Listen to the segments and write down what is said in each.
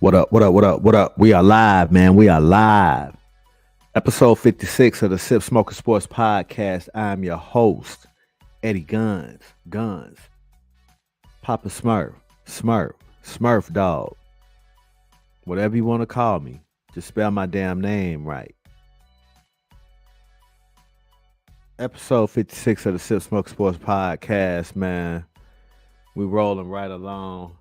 What up? What up? What up? What up? We are live, man. We are live. Episode 56 of the Sip Smoker Sports Podcast. I'm your host, Eddie Guns. Guns. Papa Smurf. Smurf. Smurf Dog. Whatever you want to call me. Just spell my damn name right. Episode 56 of the Sip Smoker Sports Podcast, man. We rolling right along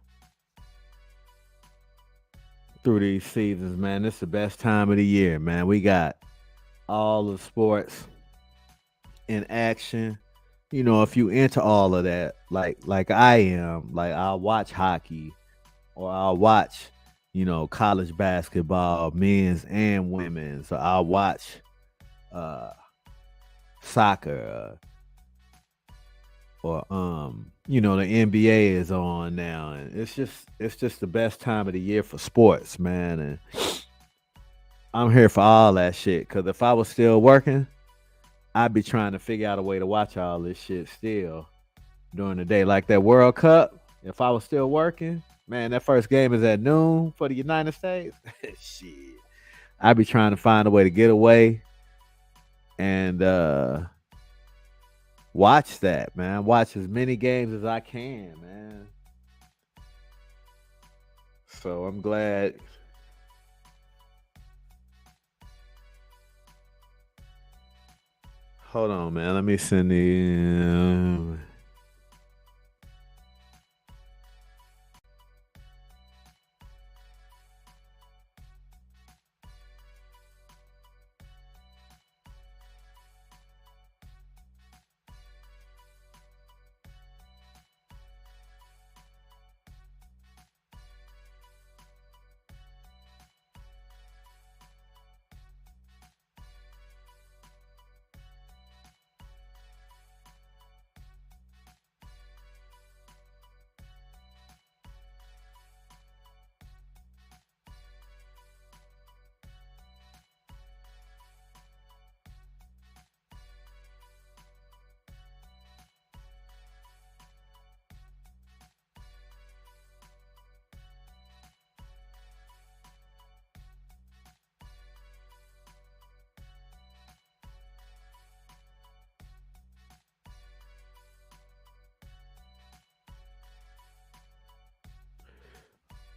through these seasons, man. This is the best time of the year, man. We got all the sports in action. You know, if you into all of that, like I am, like I'll watch hockey or I'll watch, college basketball, men's and women's. So I'll watch soccer or the NBA is on now, and it's just the best time of the year for sports, man. And I'm here for all that shit. Cause if I was still working, I'd be trying to figure out a way to watch all this shit still during the day. Like that World Cup. If I was still working, man, that first game is at noon for the United States. Shit. I'd be trying to find a way to get away and watch that, man. Watch as many games as I can, man. So I'm glad. Hold on, man. Let me send the.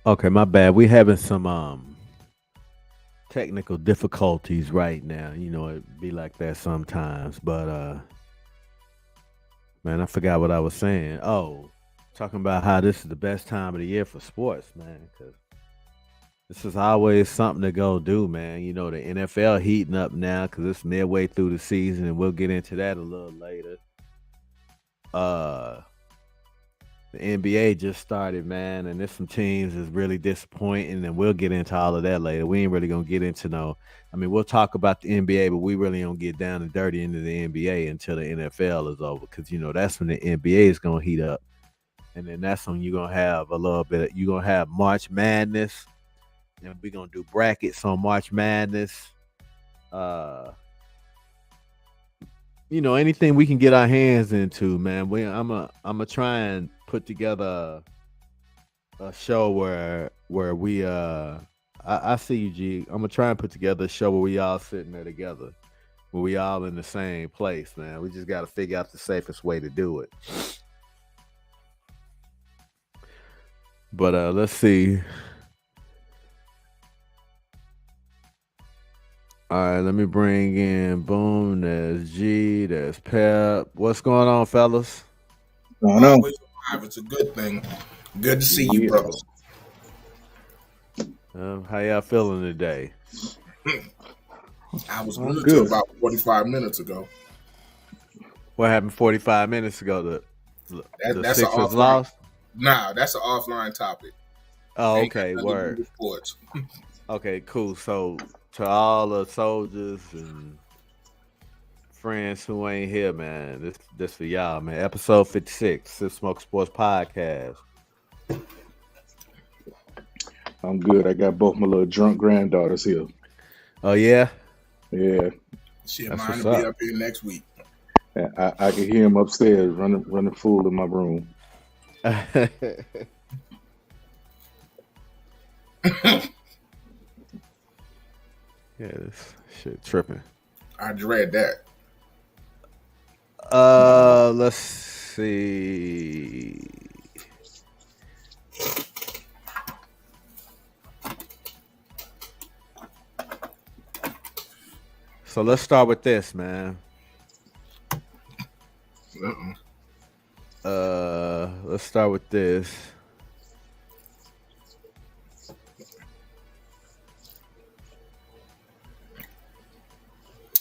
Okay, my bad. We having some technical difficulties right now. You know, it be like that sometimes. But man, I forgot what I was saying. Oh, talking about how this is the best time of the year for sports, man. Because this is always something to go do, man. You know, the NFL heating up now because it's midway through the season, and we'll get into that a little later. Uh, the NBA just started, man, and there's some teams is really disappointing, and we'll get into all of that later. We ain't really gonna get into no. I mean, we'll talk about the NBA, but we really don't get down and dirty into the NBA until the NFL is over, because that's when the NBA is gonna heat up, and then that's when you're gonna have a little bit. You're gonna have March Madness, and we're gonna do brackets on March Madness. Uh, anything we can get our hands into, man. I'm a try and put together a show where we I see you, G. I'm gonna try and put together a show where we all sitting there together, where we all in the same place, man. We just got to figure out the safest way to do it. But let's see. All right, let me bring in Boom. There's G. There's Pep. What's going on, fellas? Always alive. It's a good thing. Good to see you, brothers. How y'all feeling today? I was good till about 45 minutes ago. What happened 45 minutes ago? The Sixers lost? Nah, that's an offline topic. Oh, okay. Word. Okay, cool. So to all the soldiers and friends who ain't here, man, this for y'all, man. Episode 56, Sip Smoke Sports Podcast. I'm good. I got both my little drunk granddaughters here. Oh yeah? Yeah. Shit, mine will be up here next week. I can hear them upstairs running fool in my room. Yeah, this shit tripping. I dread that. Let's see. So let's start with this, man. Let's start with this.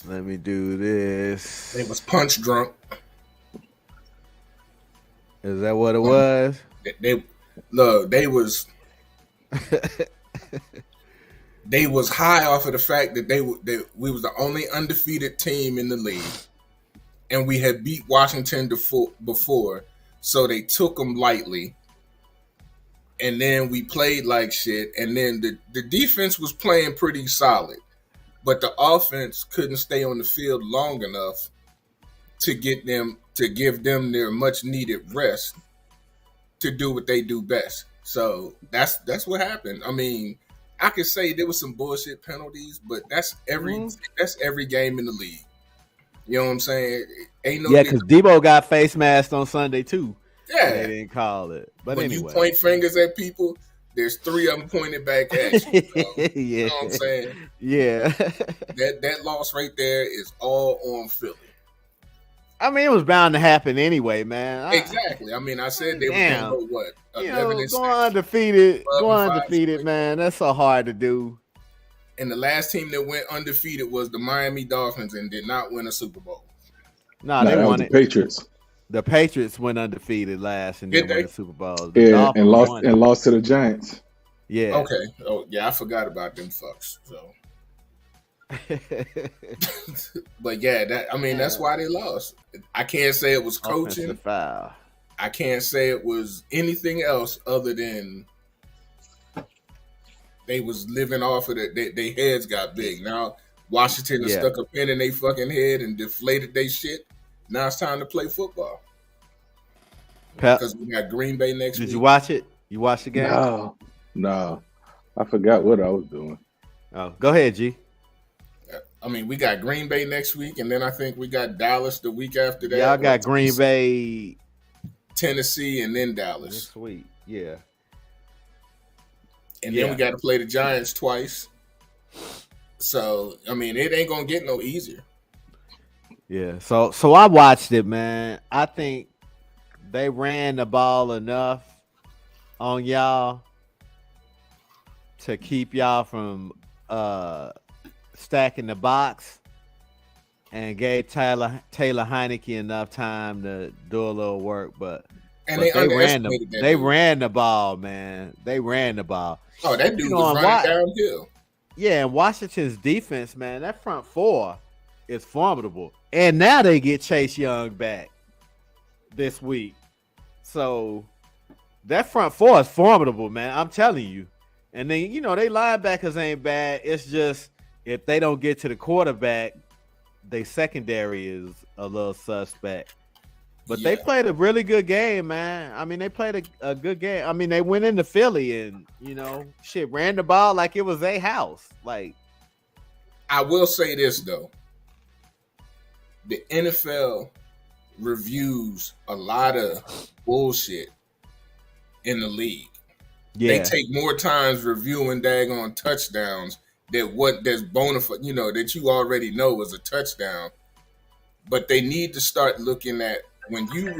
Let me do this. They was punch drunk. Is that what it was? They was they was high off of the fact that we was the only undefeated team in the league, and we had beat Washington before, so they took them lightly. And then we played like shit, and then the defense was playing pretty solid, but the offense couldn't stay on the field long enough to give them their much needed rest to do what they do best. So that's what happened. I mean, I could say there was some bullshit penalties, but that's every game in the league. You know what I'm saying? Ain't no because Debo got face masked on Sunday too. Yeah, they didn't call it. But when anyway, you point fingers at people, there's 3 of them pointed back at you. So, yeah, you know what I'm saying? Yeah, that loss right there is all on Philly. I mean, it was bound to happen anyway, man. Exactly. I mean, I said they were going to what? Going undefeated, man. That's so hard to do. And the last team that went undefeated was the Miami Dolphins and did not win a Super Bowl. No, they won the Patriots. The Patriots went undefeated last and then won the Super Bowl. And lost to the Giants. Yeah. Okay. Oh, yeah, I forgot about them fucks. So. But yeah, that's why they lost. I can't say it was coaching. Foul. I can't say it was anything else other than they was living off of it. Their heads got big. Now Washington has stuck a pin in their fucking head and deflated their shit. Now it's time to play football. Because we got Green Bay next week. Did you watch it? You watched the game? No. I forgot what I was doing. Oh, go ahead, G. I mean, we got Green Bay next week, and then I think we got Dallas the week after that. Y'all got Green Bay, Tennessee, and then Dallas. Next week, yeah. And then we got to play the Giants twice. So, I mean, it ain't going to get no easier. Yeah, so I watched it, man. I think they ran the ball enough on y'all to keep y'all from stacking the box and gave Taylor Heineke enough time to do a little work, but they ran the ball, man. They ran the ball. Oh, that dude was running downhill. Yeah, and Washington's defense, man, that front four is formidable. And now they get Chase Young back this week. So that front four is formidable, man. I'm telling you. And then, they linebackers ain't bad. It's just if they don't get to the quarterback, their secondary is a little suspect. But they played a really good game, man. I mean, they played a good game. I mean, they went into Philly and, ran the ball like it was their house. Like, I will say this, though. The NFL reviews a lot of bullshit in the league. Yeah. They take more times reviewing daggone touchdowns that's bona fide, that you already know is a touchdown. But they need to start looking at when you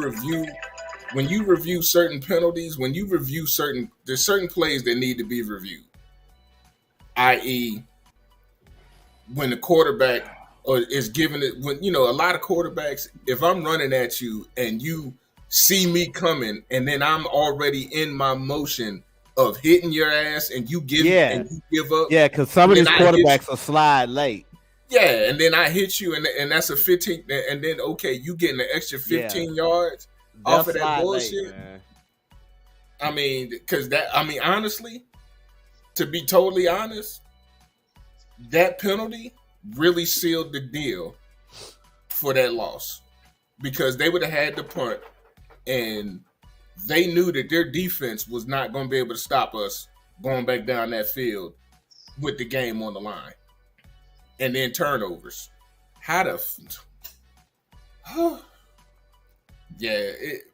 review certain penalties, there's certain plays that need to be reviewed. I.e., when the quarterback is giving it, when a lot of quarterbacks, if I'm running at you and you see me coming and then I'm already in my motion of hitting your ass and you give up. Yeah, because some of these quarterbacks will slide late. Yeah, and then I hit you and that's a 15, and then you getting an extra 15 yards off of that bullshit. Late, I mean, honestly, to be totally honest, that penalty really sealed the deal for that loss because they would have had the punt and they knew that their defense was not going to be able to stop us going back down that field with the game on the line, and then turnovers. How the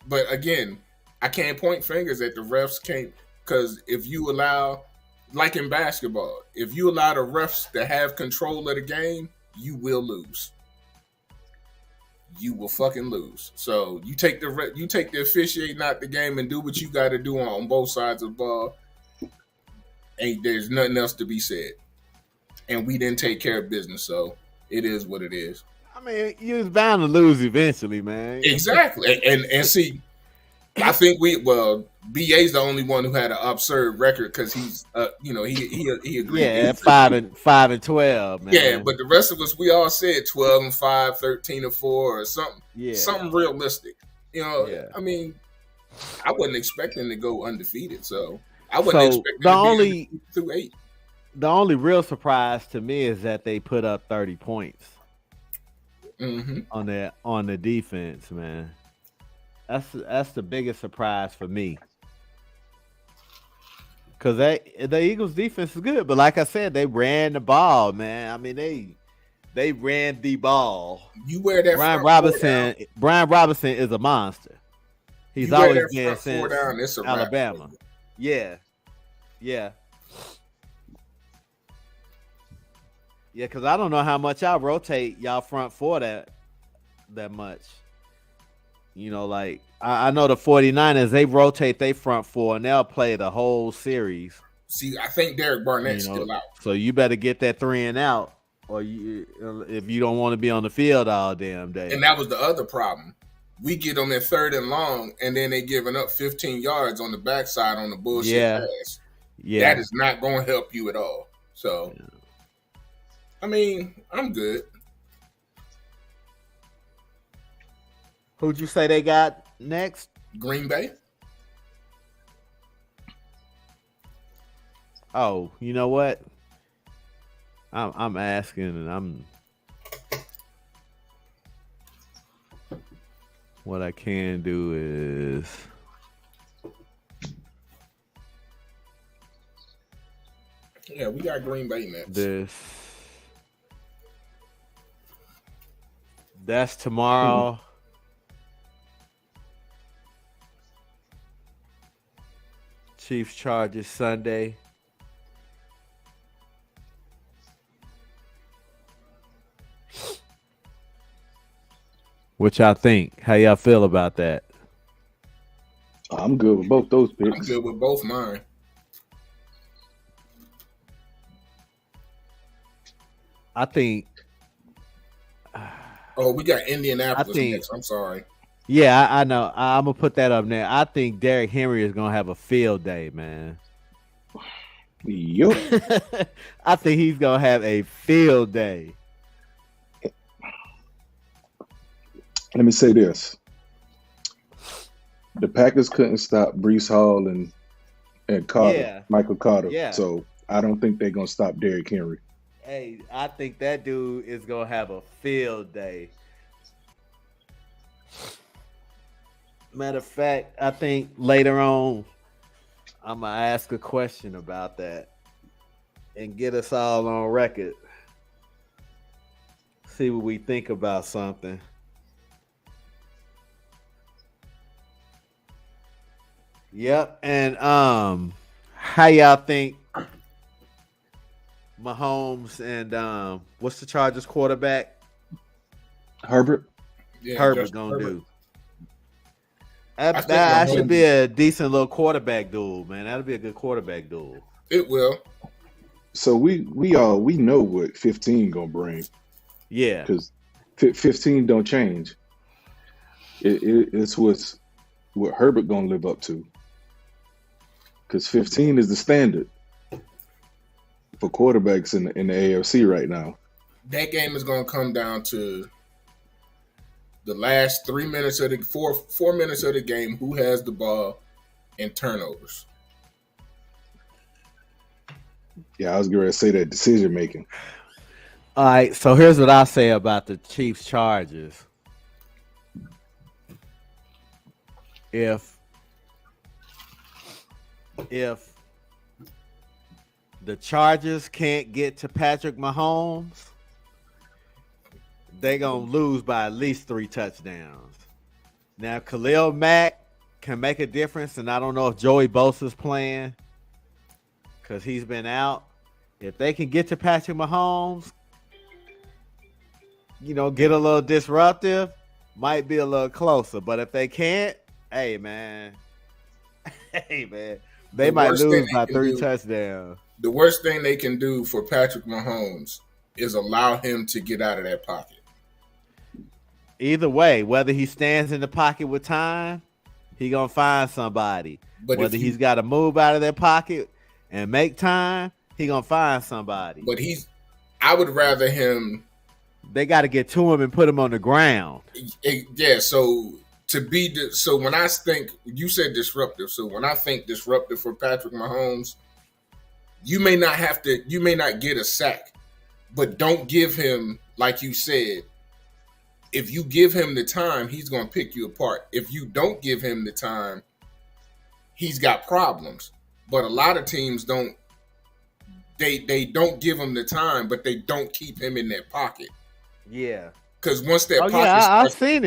but again, I can't point fingers at the refs. Can't, because if you allow, like in basketball, if you allow the refs to have control of the game, you will lose. You will fucking lose. So you take the officiating out the game and do what you got to do on both sides of the ball. Ain't there's nothing else to be said. And we didn't take care of business, so it is what it is. I mean, you was bound to lose eventually, man. Exactly. And see, I think BA's the only one who had an absurd record because he's he agreed. Yeah, 5-12, man. Yeah, but the rest of us, we all said 12-5, 13-4, or something. Yeah, something realistic. Yeah. I mean, I wasn't expecting to go undefeated, so I wasn't expecting to be undefeated through 8. The only real surprise to me is that they put up 30 points on the defense, man. That's the biggest surprise for me. Because the Eagles' defense is good, but like I said, they ran the ball, man. I mean, they ran the ball. You wear that Brian Robinson is a monster. He's always been since Alabama. Yeah. Yeah, because I don't know how much y'all rotate y'all front four that much. Like I know the 49ers, they rotate their front four and they'll play the whole series. See, I think Derek Barnett's still out. So you better get that 3 and out, or if you don't want to be on the field all damn day. And that was the other problem. We get them at 3rd and long, and then they giving up 15 yards on the backside on the bullshit pass. Yeah, that is not going to help you at all. So, I mean, I'm good. Who'd you say they got next? Green Bay. Oh, you know what? I'm asking, and what I can do is, yeah, we got Green Bay next. That's tomorrow. Chiefs Chargers Sunday. What y'all think? How y'all feel about that? I'm good with both those picks. I'm good with both mine. I think. Oh, we got Indianapolis next. I'm sorry. Yeah, I know. I'm gonna put that up there. I think Derrick Henry is gonna have a field day, man. Yep. I think he's gonna have a field day. Let me say this: the Packers couldn't stop Breece Hall and Carter, Michael Carter. Yeah. So I don't think they're gonna stop Derrick Henry. Hey, I think that dude is gonna have a field day. Matter of fact, I think later on I'm gonna ask a question about that and get us all on record. See what we think about something. Yep, and how y'all think Mahomes and what's the Chargers quarterback? Herbert. Yeah, Herbert gonna do. That should be a decent little quarterback duel, man. That'll be a good quarterback duel. It will. So we know what 15 gonna bring. Yeah, because 15 don't change. It's what Herbert gonna live up to. Because 15 is the standard for quarterbacks in the AFC right now. That game is gonna come down to the last 3 minutes of the 4 minutes of the game, who has the ball, and turnovers. Yeah, I was going to say that decision making. All right, so here's what I say about the Chiefs Chargers. If the Chargers can't get to Patrick Mahomes, they gonna lose by at least 3 touchdowns. Now Khalil Mack can make a difference, and I don't know if Joey Bosa's playing because he's been out. If they can get to Patrick Mahomes, get a little disruptive, might be a little closer. But if they can't, hey man, they might lose by 3 touchdowns. The worst thing they can do for Patrick Mahomes is allow him to get out of that pocket. Either way, whether he stands in the pocket with time, he gonna find somebody. But whether he's got to move out of that pocket and make time, he gonna find somebody. But I would rather him. They got to get to him and put him on the ground. Yeah. So when I think, you said disruptive. So when I think disruptive for Patrick Mahomes, you may not get a sack, but don't give him, like you said, if you give him the time, he's going to pick you apart. If you don't give him the time, he's got problems. But a lot of teams don't. They don't give him the time, but they don't keep him in their pocket. Yeah. Because once that pocket I've seen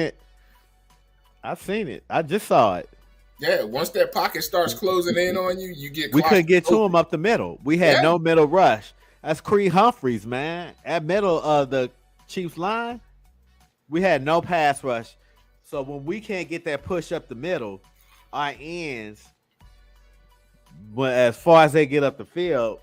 it. I just saw it. Yeah, once that pocket starts closing in on you, you get. We couldn't get to him up the middle. We had no middle rush. That's Creed Humphreys, man. At middle of the Chiefs line, we had no pass rush. So when we can't get that push up the middle, our ends, but as far as they get up the field,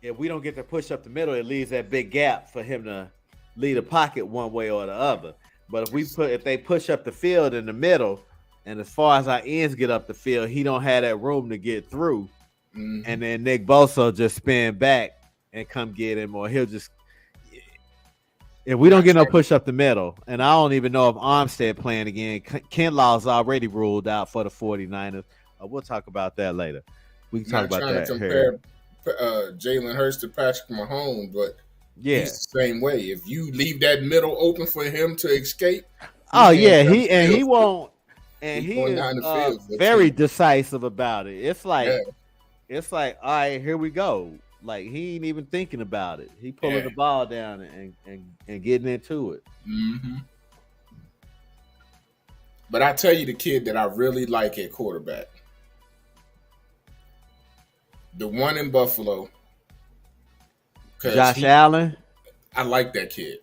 if we don't get the push up the middle, it leaves that big gap for him to lead a pocket one way or the other. But if they push up the field in the middle, and as far as our ends get up the field, he don't have that room to get through. Mm-hmm. And then Nick Bosa just spin back and come get him, or he'll just. If we don't get no push up the middle, and I don't even know if Armstead playing again. Kinlaw's already ruled out for the 49ers. We'll talk about that later. We can talk about that. Trying to compare Jalen Hurts to Patrick Mahomes, but he's the same way. If you leave that middle open for him to escape, he won't. And he is very decisive about it. It's like, all right, here we go. Like, he ain't even thinking about it. He pulling the ball down and getting into it. Mm-hmm. But I tell you, the kid that I really like at quarterback, the one in Buffalo, Josh Allen. I like that kid.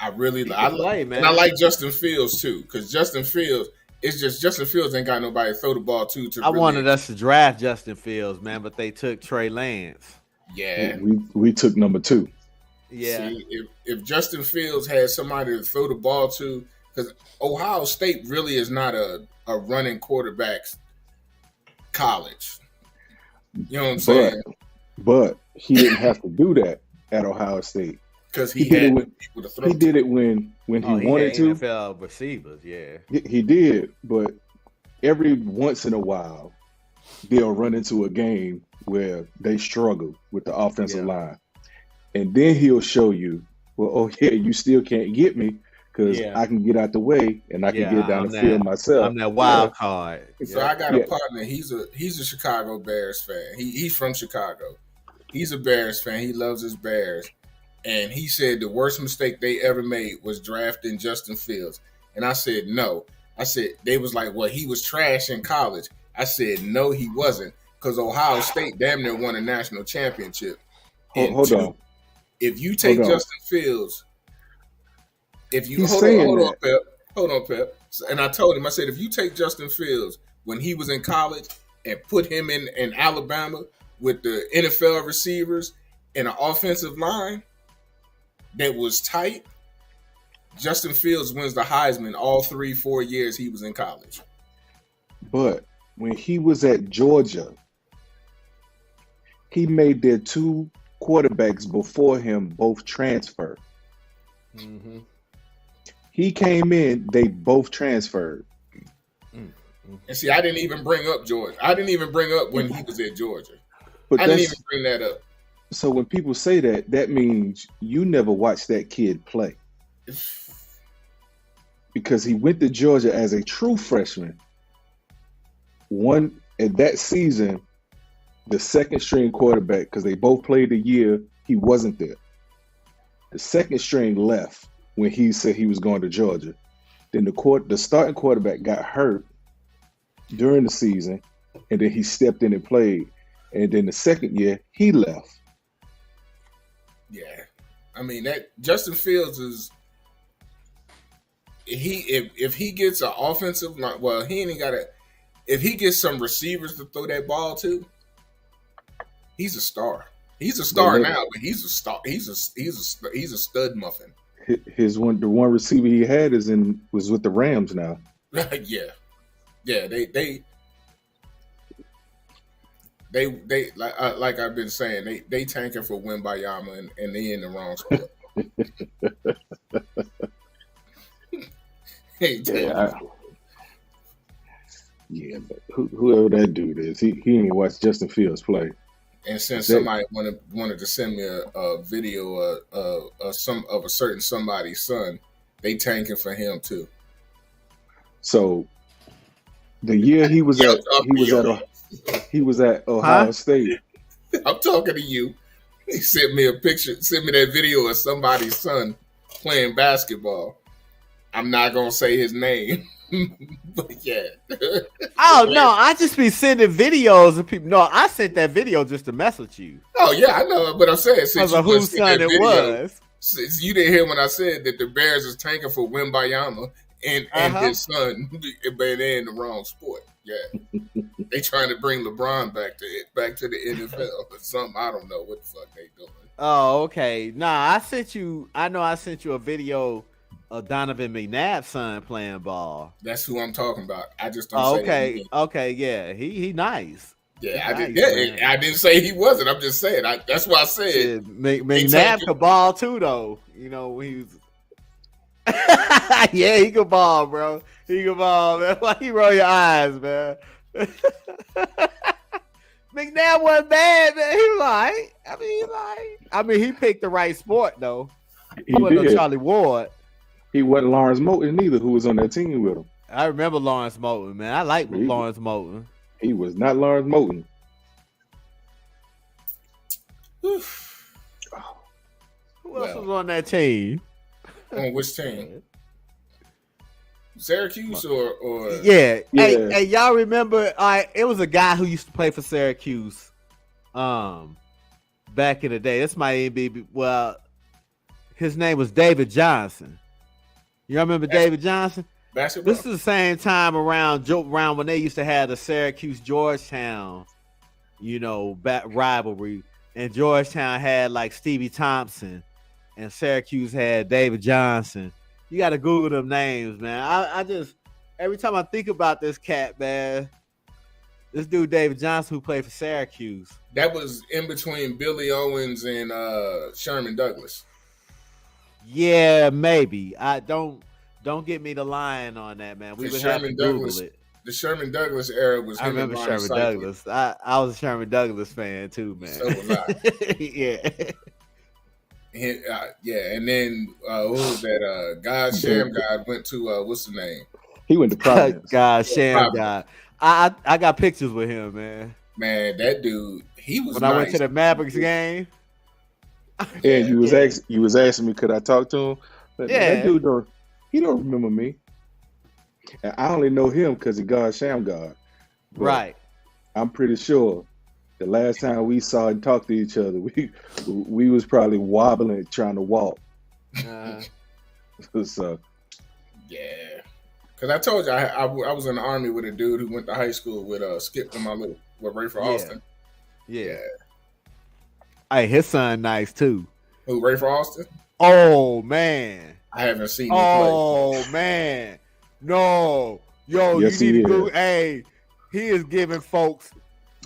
I really like, man. And I like Justin Fields too, because Justin Fields ain't got nobody to throw the ball to. I wanted us to draft Justin Fields, man, but they took Trey Lance. Yeah, we took number 2. Yeah, see, if Justin Fields had somebody to throw the ball to, because Ohio State really is not a running quarterback's college. You know what I'm saying? But he didn't have to do that at Ohio State. Because he did it when he wanted to. NFL receivers, yeah. He did, but every once in a while, they'll run into a game where they struggle with the offensive line. And then he'll show you, you still can't get me because I can get out the way and I can get down the field myself. I'm that wild card. So I got a partner. He's a Chicago Bears fan. He's from Chicago. He's a Bears fan. He loves his Bears. And he said the worst mistake they ever made was drafting Justin Fields. And I said, no. I said, they was like, well, he was trash in college. I said, no, he wasn't. Because Ohio State damn near won a national championship. Hold on. If you take Justin Fields, hold on, Pep. And I told him, I said, if you take Justin Fields when he was in college and put him in Alabama with the NFL receivers and an offensive line that was tight, Justin Fields wins the Heisman all 3-4 years he was in college. But when he was at Georgia, he made their 2 quarterbacks before him both transfer. Mm-hmm. He came in, they both transferred. Mm-hmm. And see, I didn't even bring up Georgia. I didn't even bring up when he was at Georgia. I didn't even bring that up. So when people say that, that means you never watched that kid play. Because he went to Georgia as a true freshman. Won at that season the second string quarterback, because they both played the year he wasn't there. The second string left when he said he was going to Georgia. Then the starting quarterback got hurt during the season, and then he stepped in and played. And then the second year he left. Yeah, I mean that Justin Fields is if he gets an offensive line, well, he ain't got to. If he gets some receivers to throw that ball to, he's a star. He's a star now, but he's a star. He's a stud muffin. The one receiver he had was with the Rams now. yeah. They like I've been saying, they tanking for Wimbayama and they in the wrong spot. But whoever that dude is, he ain't watched Justin Fields play. And since somebody wanted to send me a video of a certain somebody's son, they tanking for him too. So the year he was at Ohio State. I'm talking to you. He sent me a picture, sent me that video of somebody's son playing basketball. I'm not gonna say his name. But yeah. Oh no, I just be sending videos of people. No, I sent that video just to mess with you. Oh yeah, I know, but I'm saying since you whose son it was. Since you didn't hear when I said that the Bears is tanking for Wimbayama and his son, but they're in the wrong sport. Yeah, they trying to bring LeBron back to the NFL or something. I don't know what the fuck they doing. Oh, okay. Nah, I know I sent you a video of Donovan McNabb's son playing ball. That's who I'm talking about. I just don't say that. Okay, yeah. He nice. Yeah, I didn't say he wasn't. I'm just saying. That's why I said McNabb could ball too, though. You know, he was. Yeah, he could ball, bro. He could ball, man. Why you roll your eyes, man? McNabb wasn't bad, man. He was like, he picked the right sport, though. He wasn't no Charlie Ward. He wasn't Lawrence Moulton either, who was on that team with him. I remember Lawrence Moulton, man. I like Lawrence Moulton. He was not Lawrence Moulton. Who else was on that team? On which team? Syracuse or yeah. Hey, y'all remember? It was a guy who used to play for Syracuse, back in the day. This might even be his name was David Johnson. You remember David Johnson? Basketball? This is the same time around when they used to have the Syracuse-Georgetown, rivalry. And Georgetown had like Stevie Thompson, and Syracuse had David Johnson. You got to Google them names, man. I just, every time I think about this cat, man, this dude David Johnson who played for Syracuse. That was in between Billy Owens and Sherman Douglas. Yeah, maybe. I don't get me the line on that, man. We would have to Google it. The Sherman Douglas era was. I remember Sherman Douglas. I was a Sherman Douglas fan too, man. So was I. Yeah. And then what was that? God Shammgod went to what's the name? He went to Providence. God Shammgod. I got pictures with him, man. Man, that dude, he was. When I went to the Mavericks game. Yeah, you was asking me, could I talk to him? But that dude don't remember me. And I only know him because of God Shammgod. Right. I'm pretty sure the last time we saw and talked to each other, we was probably wobbling trying to walk. So yeah, because I told you I was in the Army with a dude who went to high school with Skip and with Ray Austin. Yeah. Hey, his son nice too. Who, Ray Austin? Oh man, I haven't seen him play. Oh man, no, yo, yes, you need to go. Hey, he is giving folks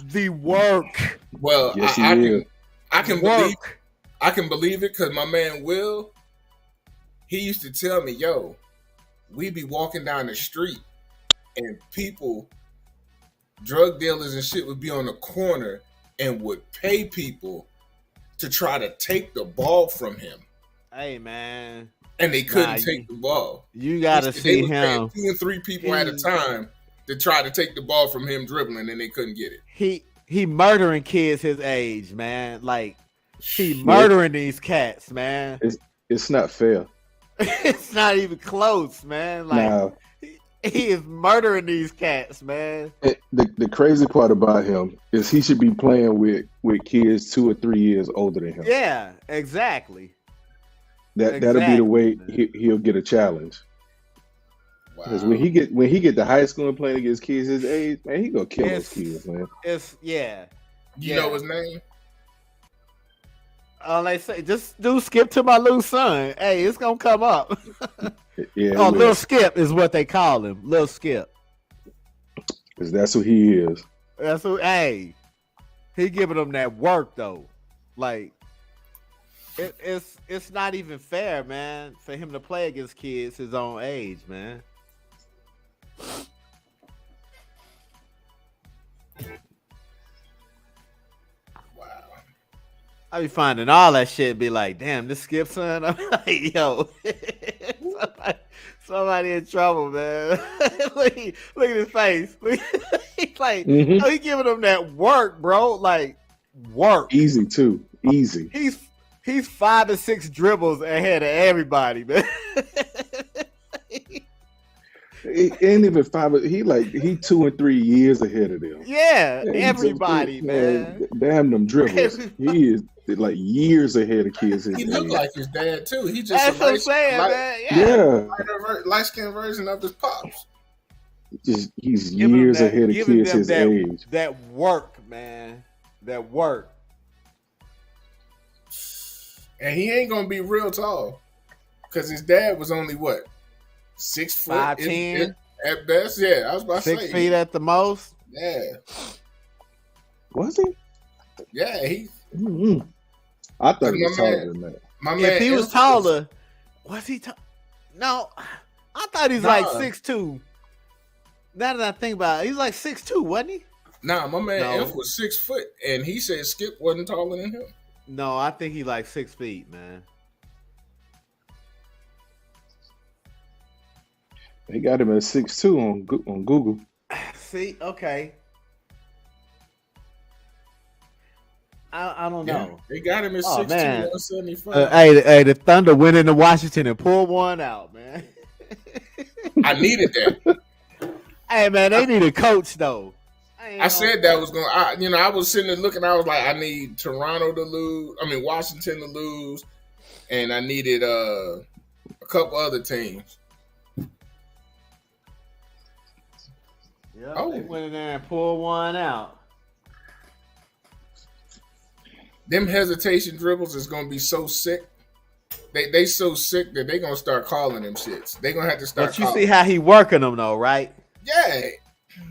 the work. Well, yes, I can believe it because my man Will, he used to tell me, yo, we be walking down the street and people, drug dealers and shit would be on the corner and would pay people to try to take the ball from him. Hey, man. And they couldn't take the ball. You got to see him. 2 and 3 people at a time to try to take the ball from him dribbling, and they couldn't get it. he murdering kids his age, man. Like he Yeah, murdering these cats, man. it's not fair. It's not even close, man. Like Now, he is murdering these cats, man. the crazy part about him is he should be playing with kids 2 or 3 years older than him. Yeah, exactly. That'll be the way Exactly, he'll get a challenge. Because Wow. when he get to high school and playing against kids his age, man, he gonna kill those It's kids, man. it's yeah. You Yeah. know his name? All they say, just do Skip to my little son. Hey, it's gonna come up. Yeah, Oh, it Lil will. Skip is what they call him. Lil Skip. Because that's who he is. That's who. Hey, he giving them that work though. Like it's not even fair, man, for him to play against kids his own age, man. Wow. I be finding all that shit. Be like, damn, this Skip son. I'm like, yo, somebody in trouble, man. look at his face. He's like, Mhm. oh, he giving them that work, bro. Like work. Easy too. Easy. He's 5 or 6 dribbles ahead of everybody, man. He ain't even 5. He 2 and 3 years ahead of them. Yeah, Yeah, everybody, man. Damn them dribblers. Everybody. He is like years ahead of kids his He age. looked like his dad too. He just That's a what I'm saying, man. Yeah. Yeah, light skinned version of his pops. just he's Giving them years that- ahead of giving kids them his that, age. that work, man. That work. And he ain't gonna be real tall. Cause his dad was only what? 6 foot 5'10", at best. Yeah, I was about to 6 say. feet at the most. Yeah. Was he? Yeah, he Mm-hmm. I thought he was My man- taller than that. my man. If he was Elvis- taller, was he? No, I thought he's like Nah. 6'2". Now that I think about it, he's like 6'2", wasn't he? Nah, my man No. Elf was 6 foot, and he said Skip wasn't taller than him. No, I think he like 6 feet, man. They got him at 6'2" on Google. See, okay. I don't Yeah, know. they got him at Oh, 6'2", man. 175. Hey, the Thunder went into Washington and pulled one out, man. I needed that. Hey, man, they need a coach though. I said that was going. I was sitting there looking. I was like, I need Toronto to lose. I mean, Washington to lose, and I needed a couple other teams. Yeah, Oh. they went in there and pulled one out. Them hesitation dribbles is going to be so sick. They so sick that they going to start calling them shits. They going to have to start. But you calling. see how he working them though, right? Yeah,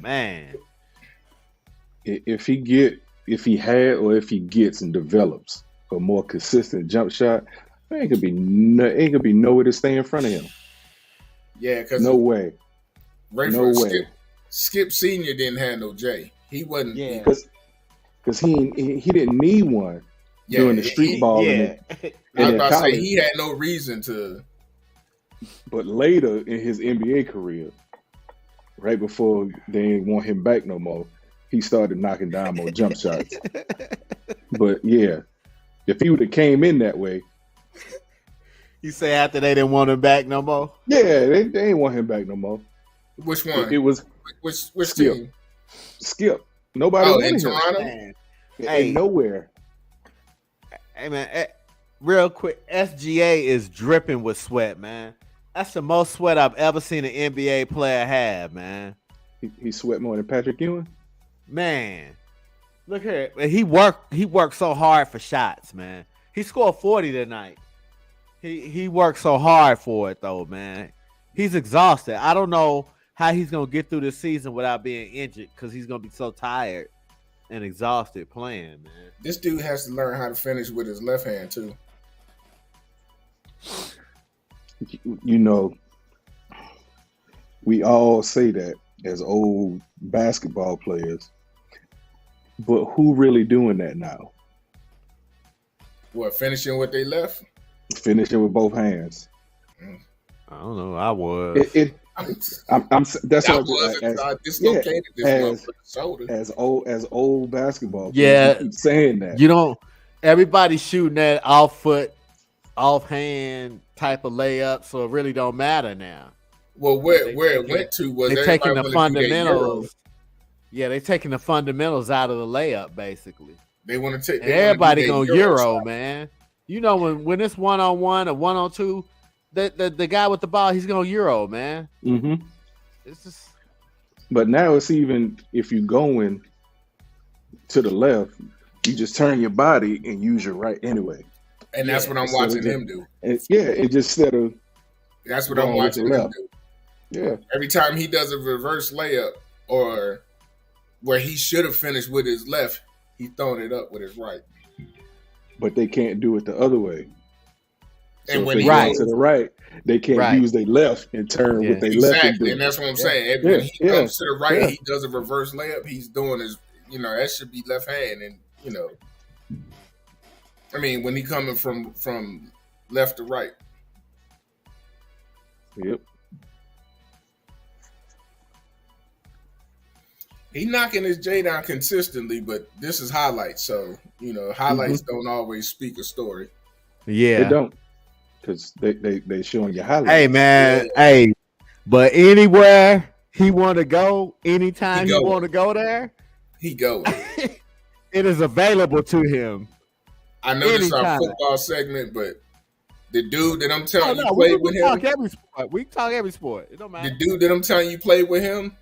Man, If he gets and develops a more consistent jump shot, there ain't gonna be nowhere to stay in front of him. yeah. Because No way. No way. Skip Senior didn't have no J. He wasn't. Yeah. Because he didn't need one Yeah, during the street ball. yeah. I was in about to say college. he had no reason to. But later in his NBA career, right before they didn't want him back no more, he started knocking down more jump shots. But yeah, if he would have came in that way, You say after they didn't want him back no more? yeah, they didn't want him back no more. Which one? It was Which Skip. team? Skip. Nobody Oh, wanted in him. Toronto. Man. Ain't Hey. nowhere. Hey man, real quick, SGA is dripping with sweat, man. That's the most sweat I've ever seen an NBA player have, man. He sweat more than Patrick Ewing. Man, look here. He worked so hard for shots, man. He scored 40 tonight. He worked so hard for it though, man. He's exhausted. I don't know how he's gonna get through this season without being injured because he's gonna be so tired and exhausted playing, man. This dude has to learn how to finish with his left hand too. You know, we all say that as old basketball players, but who really doing that now? What, finishing what they left? Finishing with both hands. I don't know. I was. That's That what was I as yeah dislocated this as motherfucker's shoulder. as old basketball players. Yeah, We keep saying that. you don't. Everybody's shooting that off foot, offhand type of layup, so it really don't matter now. Well, They where it taking went to was they everybody taking the want to do that Euro. fundamentals. Yeah, they taking the fundamentals out of the layup basically. They want to take. And everybody going Euro, man. You know when it's 1-on-1 or 1-on-2, the guy with the ball, he's going Euro, man. Mm-hmm. It's just. But now it's even if you going to the left, you just turn your body and use your right anyway. And that's what I'm watching him do. And it just instead of that's what I'm watching him do. Yeah. Every time he does a reverse layup or where he should have finished with his left, he's throwing it up with his right. But they can't do it the other way. So and when they he go goes to the right, they can't use their left and turn with their left. And that's what I'm saying. When he comes to the right, he does a reverse layup. He's doing his, that should be left hand. And, I mean, when he coming from left to right. Yep. He knocking his J down consistently, but this is highlights. So, highlights don't always speak a story. Yeah. They don't. Because they showing you highlights. Hey, man. Yeah. Hey, but anywhere he want to go, anytime he want to go there, he go. It is available to him. I know this is our football segment, but the dude that I'm telling you played with him. We talk every sport. It don't matter. The dude that I'm telling you played with him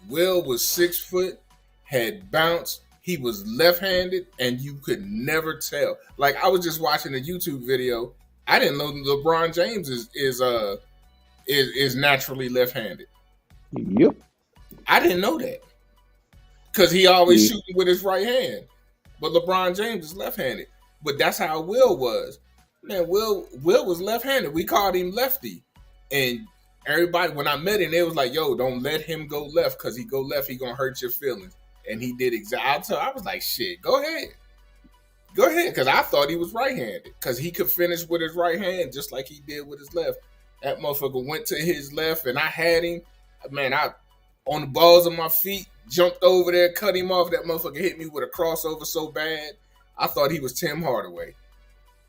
Will was 6 foot, had bounce. He was left-handed, and you could never tell. Like, I was just watching a YouTube video. I didn't know LeBron James is naturally left-handed. Yep. I didn't know that because he always shooting with his right hand. But LeBron James is left-handed. But that's how Will was. Man, Will was left-handed. We called him Lefty, and everybody when I met him, they was like, "Yo, don't let him go left because he go left, he gonna hurt your feelings." And he did exactly. I was like, shit, go ahead. Because I thought he was right-handed. Because he could finish with his right hand just like he did with his left. That motherfucker went to his left, and I had him. Man, I, on the balls of my feet, jumped over there, cut him off. That motherfucker hit me with a crossover so bad, I thought he was Tim Hardaway.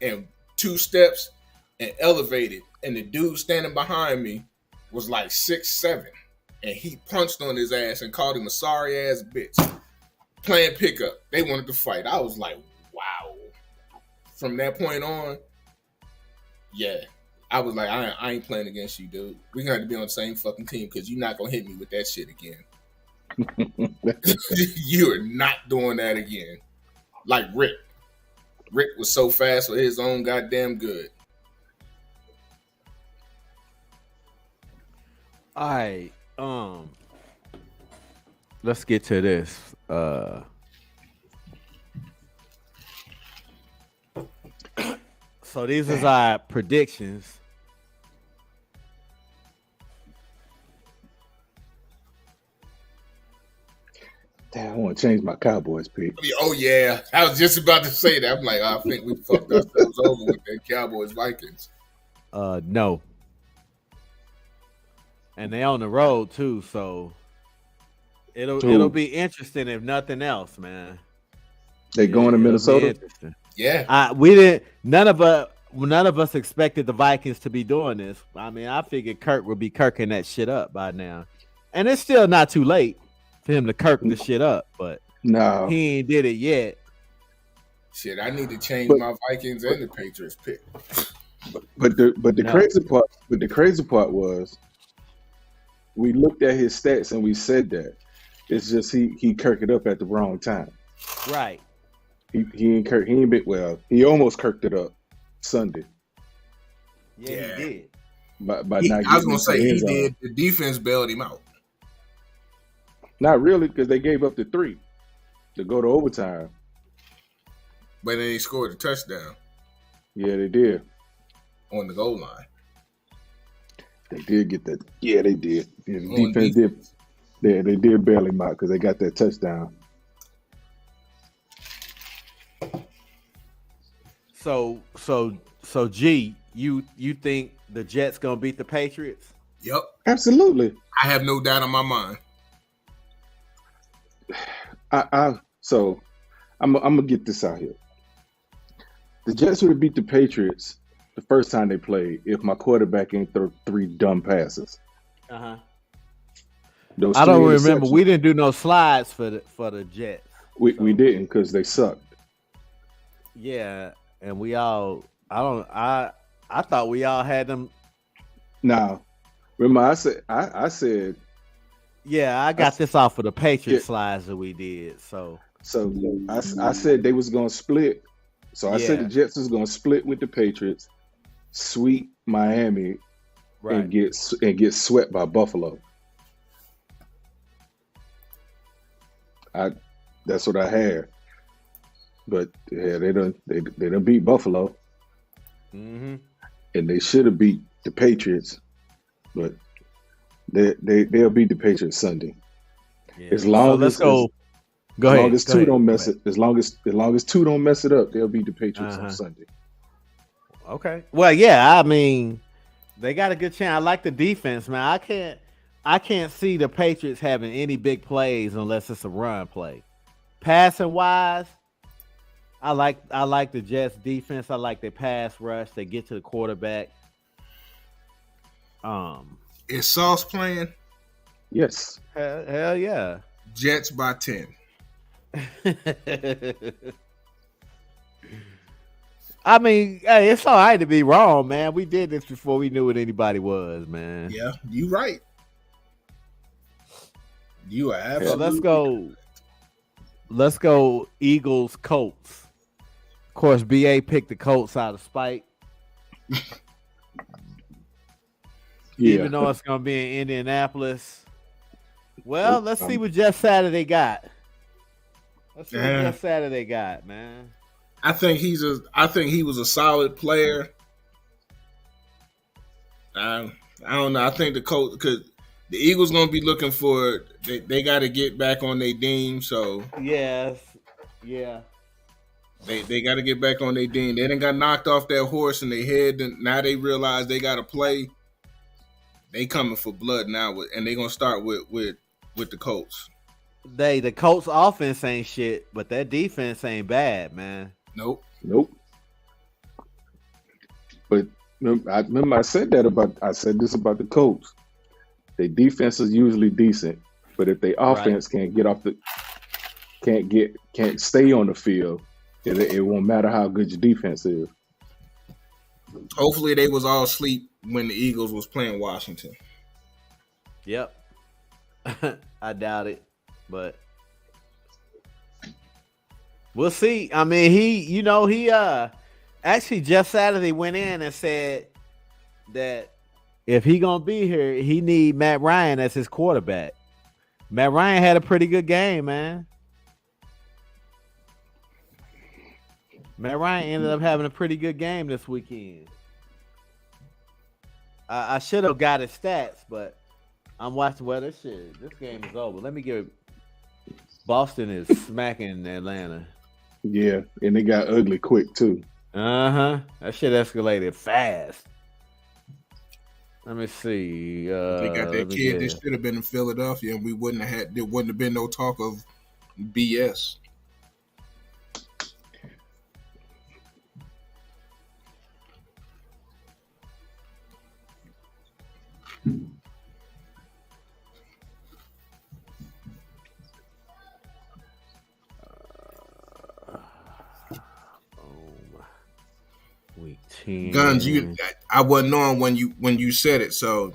And 2 steps and elevated. And the dude standing behind me was like 6'7". And he punched on his ass and called him a sorry-ass bitch. Playing pickup. They wanted to fight. I was like, wow. From that point on, yeah. I was like, I ain't playing against you, dude. We're going to have to be on the same fucking team because you're not going to hit me with that shit again. You are not doing that again. Like Rick. Rick was so fast with his own goddamn good. All right. Let's get to this. So these is our predictions. Damn, I want to change my Cowboys pick. Oh yeah, I was just about to say that. I'm like, I think we fucked ourselves over with that Cowboys Vikings. No. And they on the road too, so it'll be interesting if nothing else, man. They going to Minnesota? Yeah. None of us expected the Vikings to be doing this. I mean, I figured Kirk would be kirking that shit up by now. And it's still not too late for him to kirk the shit up, but no, he ain't did it yet. Shit, I need to change my Vikings and the Patriots pick. But the crazy part was we looked at his stats and we said that it's just he kirked it up at the wrong time. Right. He ain't been well. He almost kirked it up Sunday. Yeah, he did. I was gonna say he did. The defense bailed him out. Not really, because they gave up the 3 to go to overtime. But then he scored a touchdown. Yeah, they did. On the goal line. They did get that. Yeah, they did. Yeah, the defense did. Yeah, they did bail him out because they got that touchdown. So G, you think the Jets gonna beat the Patriots? Yep. Absolutely. I have no doubt in my mind. So I'm gonna get this out here. The Jets would have beat the Patriots the first time they played if my quarterback ain't throw 3 dumb passes. Uh-huh. Those I 3 don't remember. interceptions. We didn't do no slides for the Jets. We didn't because they sucked. Yeah, and we all I thought we all had them. Now, remember I said Yeah, I got this off of the Patriot Yeah. slides that we did. So I said they was gonna split. So I said Yeah. the Jets was gonna split with the Patriots, sweep Miami, right. and get swept by Buffalo. That's what I had. But yeah, they done beat Buffalo, Mm-hmm. and they should have beat the Patriots, but they'll beat the Patriots Sunday. Yeah. As long so as let's go. Go as ahead. long as go two ahead, don't go mess ahead. it, as long as two don't mess it up, they'll beat the Patriots on Uh-huh. Sunday. Okay. Well, yeah. I mean, they got a good chance. I like the defense, man. I can't see the Patriots having any big plays unless it's a run play. Passing wise, I like the Jets defense. I like their pass rush. They get to the quarterback. Is Sauce playing? Yes. Hell yeah. Jets by 10. I mean, hey, it's all right to be wrong, man. We did this before we knew what anybody was, man. Yeah, you right. You are So absolutely. let's go Eagles Colts. Of course, BA picked the Colts out of spite. Yeah. Even though it's gonna be in Indianapolis. Well, let's see what Jeff Saturday got. Let's see what Yeah. Jeff Saturday got, man. I think he was a solid player. I don't know. I think the coach, because the Eagles gonna be looking for, they got to get back on their team. So Yes. Yeah. they got to get back on their team. They done got knocked off their horse in their head, and now they realize they got to play. They coming for blood now, and they gonna start with the Colts. The Colts offense ain't shit, but that defense ain't bad, man. Nope. But I remember I said this about the Colts. Their defense is usually decent, but if their offense can't stay on the field, it won't matter how good your defense is. Hopefully they was all asleep when the Eagles was playing Washington. Yep. I doubt it, but we'll see. I mean, he actually Jeff Saturday went in and said that if he gonna be here, he need Matt Ryan as his quarterback. Matt Ryan had a pretty good game, man. Matt Ryan ended up having a pretty good game this weekend. I should have got his stats, but I'm watching. Well, this game is over. Let me give it. Boston is smacking Atlanta. Yeah, and they got ugly quick too. That shit escalated fast. Let me see. They got that kid that should have been in Philadelphia, and there wouldn't have been no talk of BS. Week 10. Guns, I wasn't on when you said it, so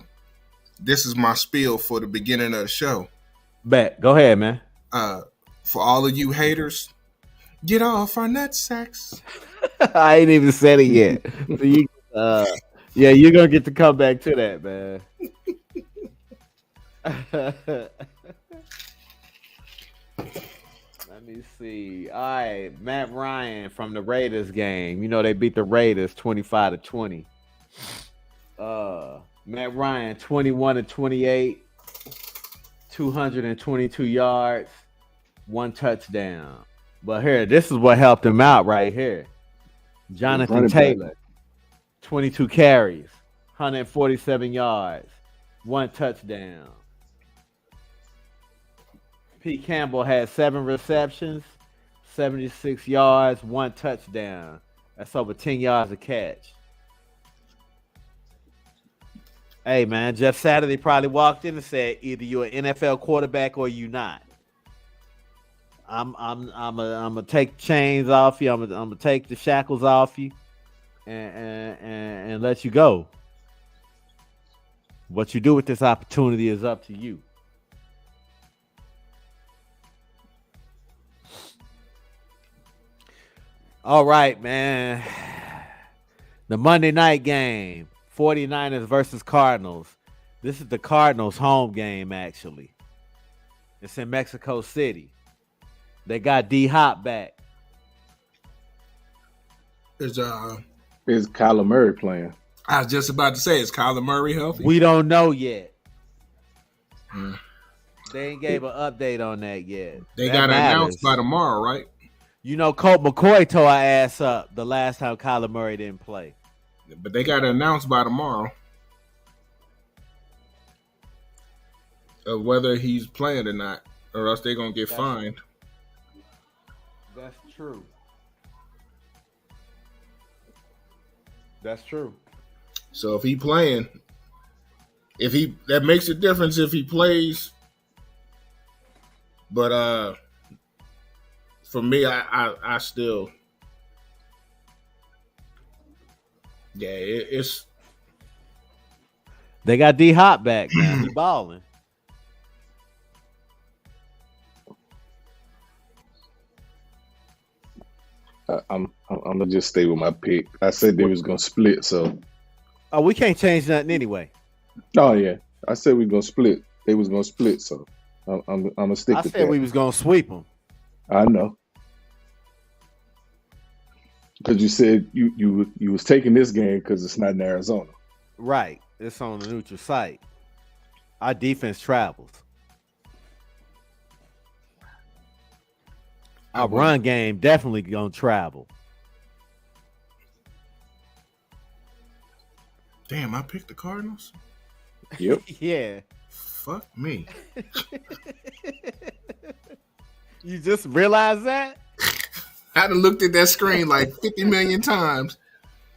this is my spiel for the beginning of the show. Bet. Go ahead, man. For all of you haters, get off our nutsacks. I ain't even said it yet. So you're gonna get to come back to that, man. Let me see. All right, Matt Ryan from the Raiders game. You know they beat the Raiders 25-20. Matt Ryan 21-28, 222 yards, 1 touchdown. But here, this is what helped him out right here. Jonathan Running back. Taylor. 22 carries, 147 yards, 1 touchdown. Pete Campbell had 7 receptions, 76 yards, 1 touchdown. That's over 10 yards a catch. Hey man, Jeff Saturday probably walked in and said, either you're an NFL quarterback or you not. I'm gonna take the chains off you. I'm gonna take the shackles off you, and let you go. What you do with this opportunity is up to you. All right, man. The Monday night game, 49ers versus Cardinals. This is the Cardinals' home game, actually. It's in Mexico City. They got D-Hop back. Is Kyler Murray playing? I was just about to say, is Kyler Murray healthy? We don't know yet. They ain't gave an update on that yet. They got to announce by tomorrow, right? You know, Colt McCoy tore our ass up the last time Kyler Murray didn't play. But they got to announce by tomorrow of whether he's playing or not, or else they're going to get fined. That's true. That's true. So if he playing, that makes a difference if he plays. But for me, I still, it's. They got D-Hop back now. He balling. I'm gonna just stay with my pick. I said they was gonna split, so. Oh, we can't change nothing anyway. Oh yeah, I said we gonna split. They was gonna split, so I'm gonna stick with that. I said we was gonna sweep them. I know, because you said you was taking this game because it's not in Arizona. Right, it's on the neutral site. Our defense travels. Our run game definitely gonna travel. Damn, I picked the Cardinals? Yep. Yeah. Fuck me. You just realized that? I done looked at that screen like 50 million times.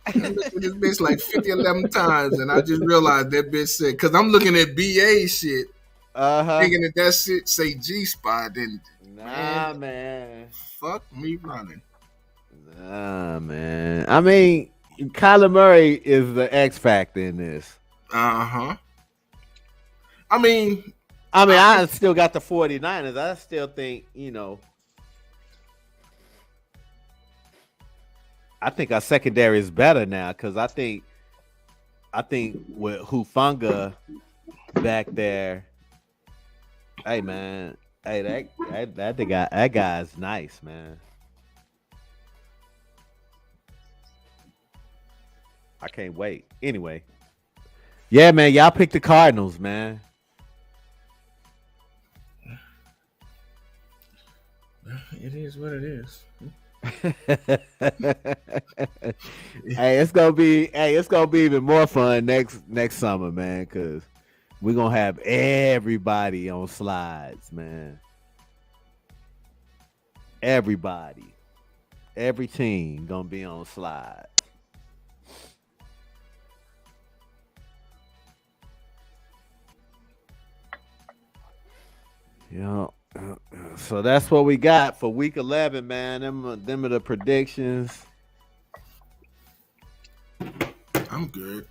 I looked at this bitch like 11 times, and I just realized that bitch said, because I'm looking at BA shit, thinking that shit say G-Spot, and man. Fuck me running. Nah, man. I mean, Kyler Murray is the X factor in this. I mean, I still got the 49ers. I still think, I think our secondary is better now because I think with Hufanga back there, hey man, that guy's nice, man. I can't wait. Anyway, yeah, man, y'all pick the Cardinals, man. It is what it is. Hey, it's gonna be even more fun next summer, man, because we're gonna have everybody on slides, man. Everybody. Every team gonna be on slides. Yeah. So that's what we got for week 11, man. Them are the predictions. I'm good.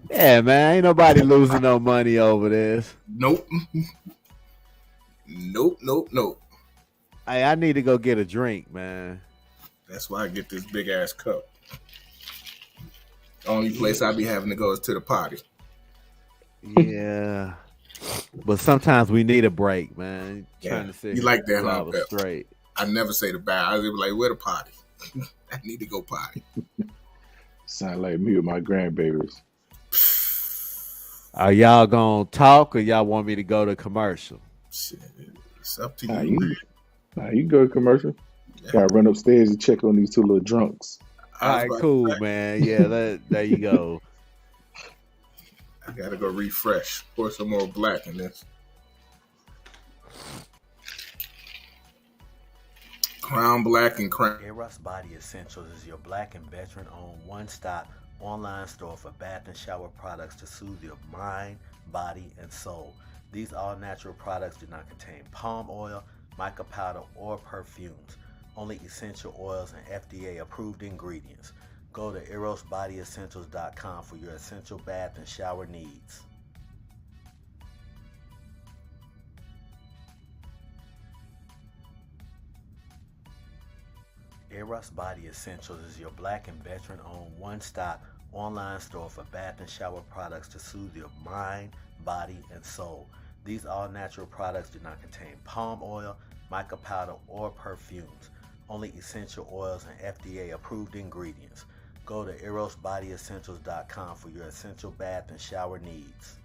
Yeah, man. Ain't nobody losing no money over this. Nope. Hey, I need to go get a drink, man. That's why I get this big ass cup. The only place I be having to go is to the potty. Yeah. But sometimes we need a break, man. Trying to sit. You like that, huh? Straight. I never say the bad. I was like, where the potty? I need to go potty. Sound like me with my grandbabies. Are y'all gonna talk or y'all want me to go to commercial? Shit, it's up to you. You go to commercial. Yeah. Gotta run upstairs and check on these two little drunks. All I was right, about to cool, say, man. Yeah, there you go. I gotta go refresh. Pour some more black in this. Crown Black and Crown. Eros Body Essentials is your black and veteran-owned one-stop online store for bath and shower products to soothe your mind, body, and soul. These all-natural products do not contain palm oil, mica powder, or perfumes. Only essential oils and FDA-approved ingredients. Go to erosbodyessentials.com for your essential bath and shower needs. Eros Body Essentials is your black and veteran-owned one-stop online store for bath and shower products to soothe your mind, body, and soul. These all-natural products do not contain palm oil, mica powder, or perfumes. Only essential oils and FDA-approved ingredients. Go to erosbodyessentials.com for your essential bath and shower needs.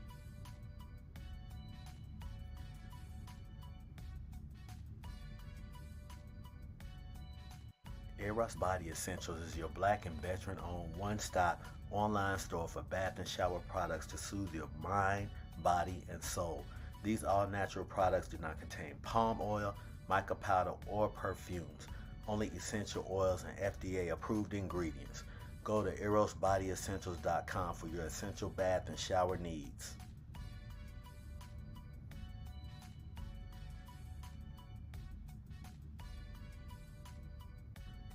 Eros Body Essentials is your black and veteran-owned one-stop online store for bath and shower products to soothe your mind, body, and soul. These all-natural products do not contain palm oil, mica powder, or perfumes. Only essential oils and FDA-approved ingredients. Go to erosbodyessentials.com for your essential bath and shower needs.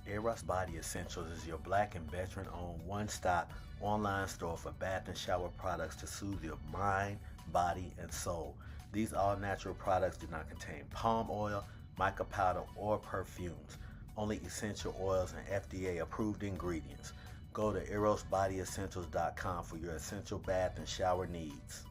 Eros Body Essentials is your black and veteran-owned one-stop online store for bath and shower products to soothe your mind, body, and soul. These all-natural products do not contain palm oil, mica powder, or perfumes. Only essential oils and FDA-approved ingredients. Go to erosbodyessentials.com for your essential bath and shower needs.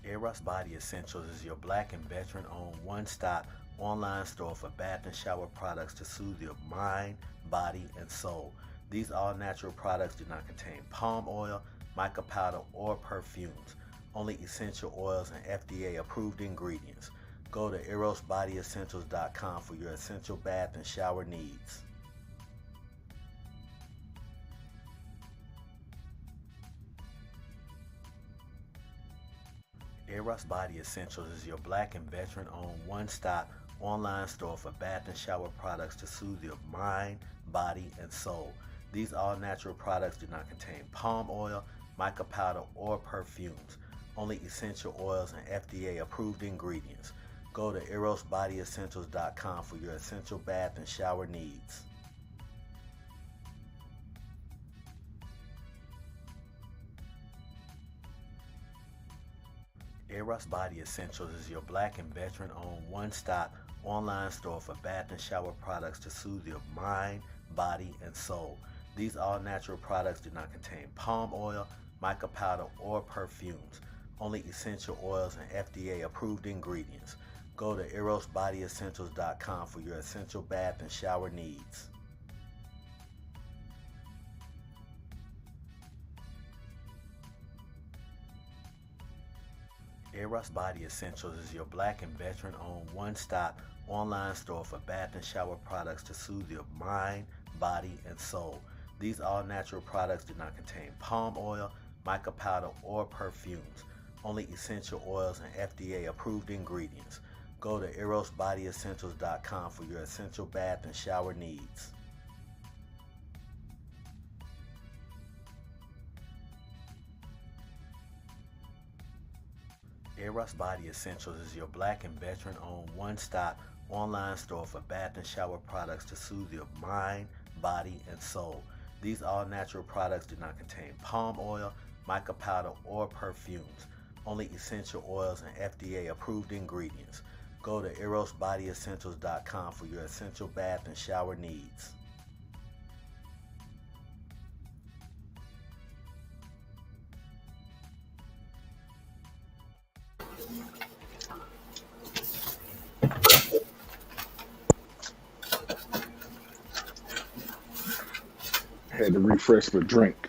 Eros Body Essentials is your black and veteran-owned one-stop online store for bath and shower products to soothe your mind, body, and soul. These all-natural products do not contain palm oil, mica powder, or perfumes. Only essential oils and FDA-approved ingredients. Go to erosbodyessentials.com for your essential bath and shower needs. Eros Body Essentials is your black and veteran-owned one-stop online store for bath and shower products to soothe your mind, body, and soul. These all-natural products do not contain palm oil, mica powder, or perfumes. Only essential oils and FDA-approved ingredients. Go to erosbodyessentials.com for your essential bath and shower needs. Eros Body Essentials is your black and veteran-owned one-stop online store for bath and shower products to soothe your mind, body, and soul. These all-natural products do not contain palm oil, mica powder, or perfumes. Only essential oils and FDA-approved ingredients. Go to erosbodyessentials.com for your essential bath and shower needs. Eros Body Essentials is your black and veteran-owned one-stop online store for bath and shower products to soothe your mind, body, and soul. These all-natural products do not contain palm oil, mica powder, or perfumes. Only essential oils and FDA-approved ingredients. Go to erosbodyessentials.com for your essential bath and shower needs. Eros Body Essentials is your black and veteran-owned one-stop online store for bath and shower products to soothe your mind, body, and soul. These all-natural products do not contain palm oil, mica powder, or perfumes. Only essential oils and FDA-approved ingredients. Go to erosbodyessentials.com for your essential bath and shower needs. Had to refresh my drink.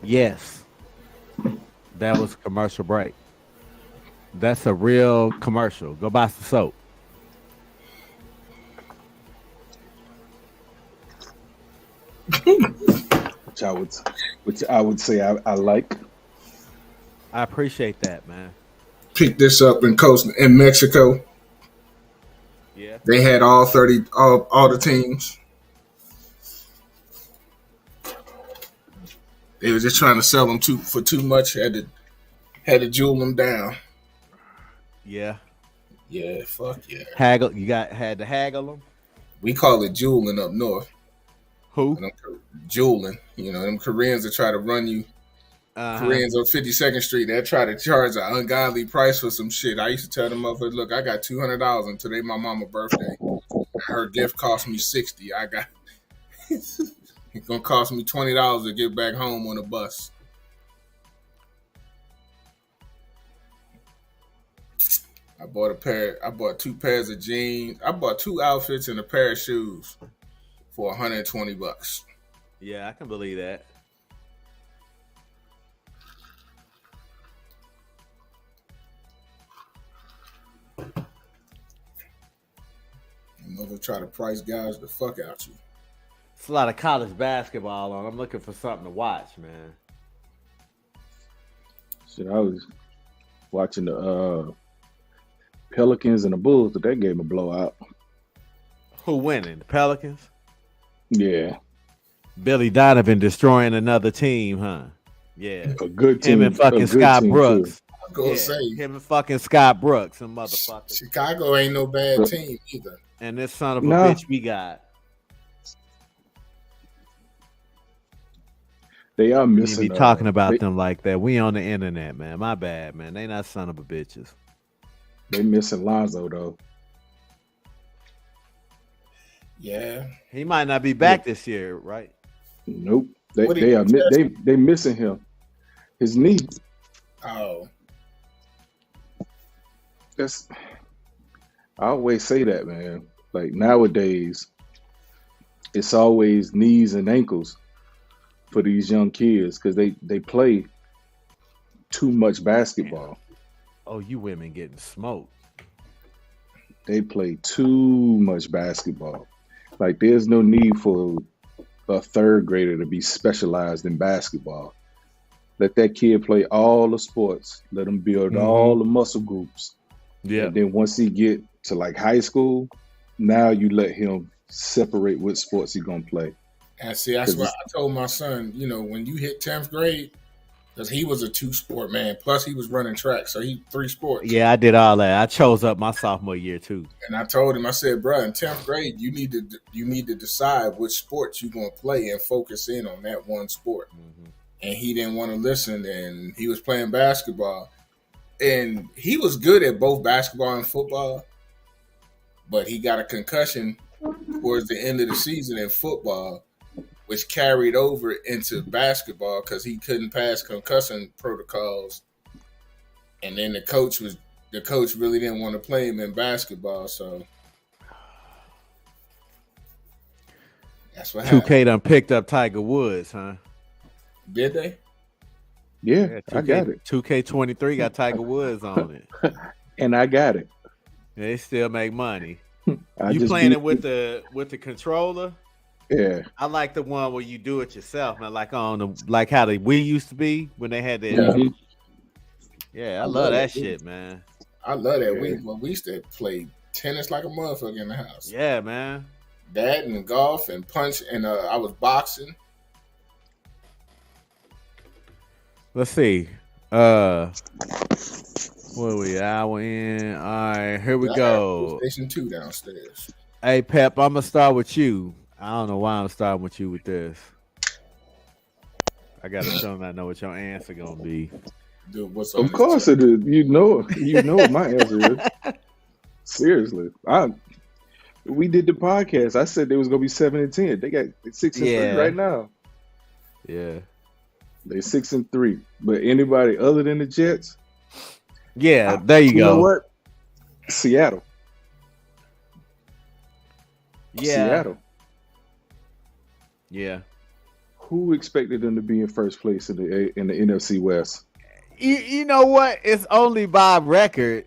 Yes, that was a commercial break. That's a real commercial. Go buy some soap. which I would say I like. I appreciate that, man. Picked this up in Mexico. Yeah. They had all 30, all the teams. They were just trying to sell them for too much. Had to jewel them down. Yeah. Yeah, fuck yeah. Haggle. Had to haggle them. We call it jeweling up north. Who? Jeweling. You know, them Koreans that try to run you. Koreans on 52nd Street, they try to charge an ungodly price for some shit. I used to tell them motherfuckers, look, I got $200 and today my mama's birthday. Her gift cost me $60. I got it's gonna cost me $20 to get back home on a bus. I bought 2 pairs of jeans. I bought 2 outfits and a pair of shoes for $120. Yeah, I can believe that. Mother try to price guys the fuck out you. It's a lot of college basketball on. I'm looking for something to watch, man. Shit, I was watching the Pelicans and the Bulls, but that game a blowout. Who winning? The Pelicans? Yeah. Billy Donovan destroying another team, huh? Yeah. A good team. Him and fucking Scott Brooks. I'm gonna say him and fucking Scott Brooks and motherfuckers. Chicago ain't no bad team either. And this son of a bitch we got. They are missing. You be talking about them like that. We on the internet, man. My bad, man. They not son of a bitches. They missing Lonzo though. Yeah. He might not be back this year, right? Nope. They missing him. His knee. Oh. I always say that, man. Like nowadays, it's always knees and ankles for these young kids because they play too much basketball. Oh, you women getting smoked. They play too much basketball. Like there's no need for a third grader to be specialized in basketball. Let that kid play all the sports. Let him build all the muscle groups. Yeah. And then once he get to like high school, now you let him separate what sports he's gonna play. And see, that's why I told my son, you know, when you hit 10th grade, because he was a 2-sport man, plus he was running track, so he 3 sports. Yeah, I did all that. I chose up my sophomore year too. And I told him, I said, bro, in 10th grade, you need to decide which sports you're gonna play and focus in on that one sport. Mm-hmm. And he didn't want to listen, and he was playing basketball. And he was good at both basketball and football, but he got a concussion towards the end of the season in football, which carried over into basketball because he couldn't pass concussion protocols. And then the coach really didn't want to play him in basketball, so that's what 2K happened. done picked up Tiger Woods, huh? Did they? Yeah, I got it. 2K23 got Tiger Woods on it. And I got it. They still make money. I You just playing beat it with the controller? Yeah. I like the one where you do it yourself, man. Like on the how the Wii used to be when they had that. Mhm. Yeah, I love that shit, man. I love that. Yeah. We used to play tennis like a motherfucker in the house. Yeah, man. That and golf and punch, and I was boxing. Let's see. What are we? Hour in. All right, here we go. Station 2 downstairs. Hey, Pep, I'm gonna start with you. I don't know why I'm starting with you with this. I gotta show them I know what your answer gonna be. Dude, what's on Of course it is. You know what my answer is. Seriously. We did the podcast. I said they was gonna be 7-10. They got 6-3 right now. Yeah. They 6-3. But anybody other than the Jets? Yeah, there you go. Know what? Seattle. Yeah. Seattle. Yeah. Who expected them to be in first place in the NFC West? You know what? It's only by record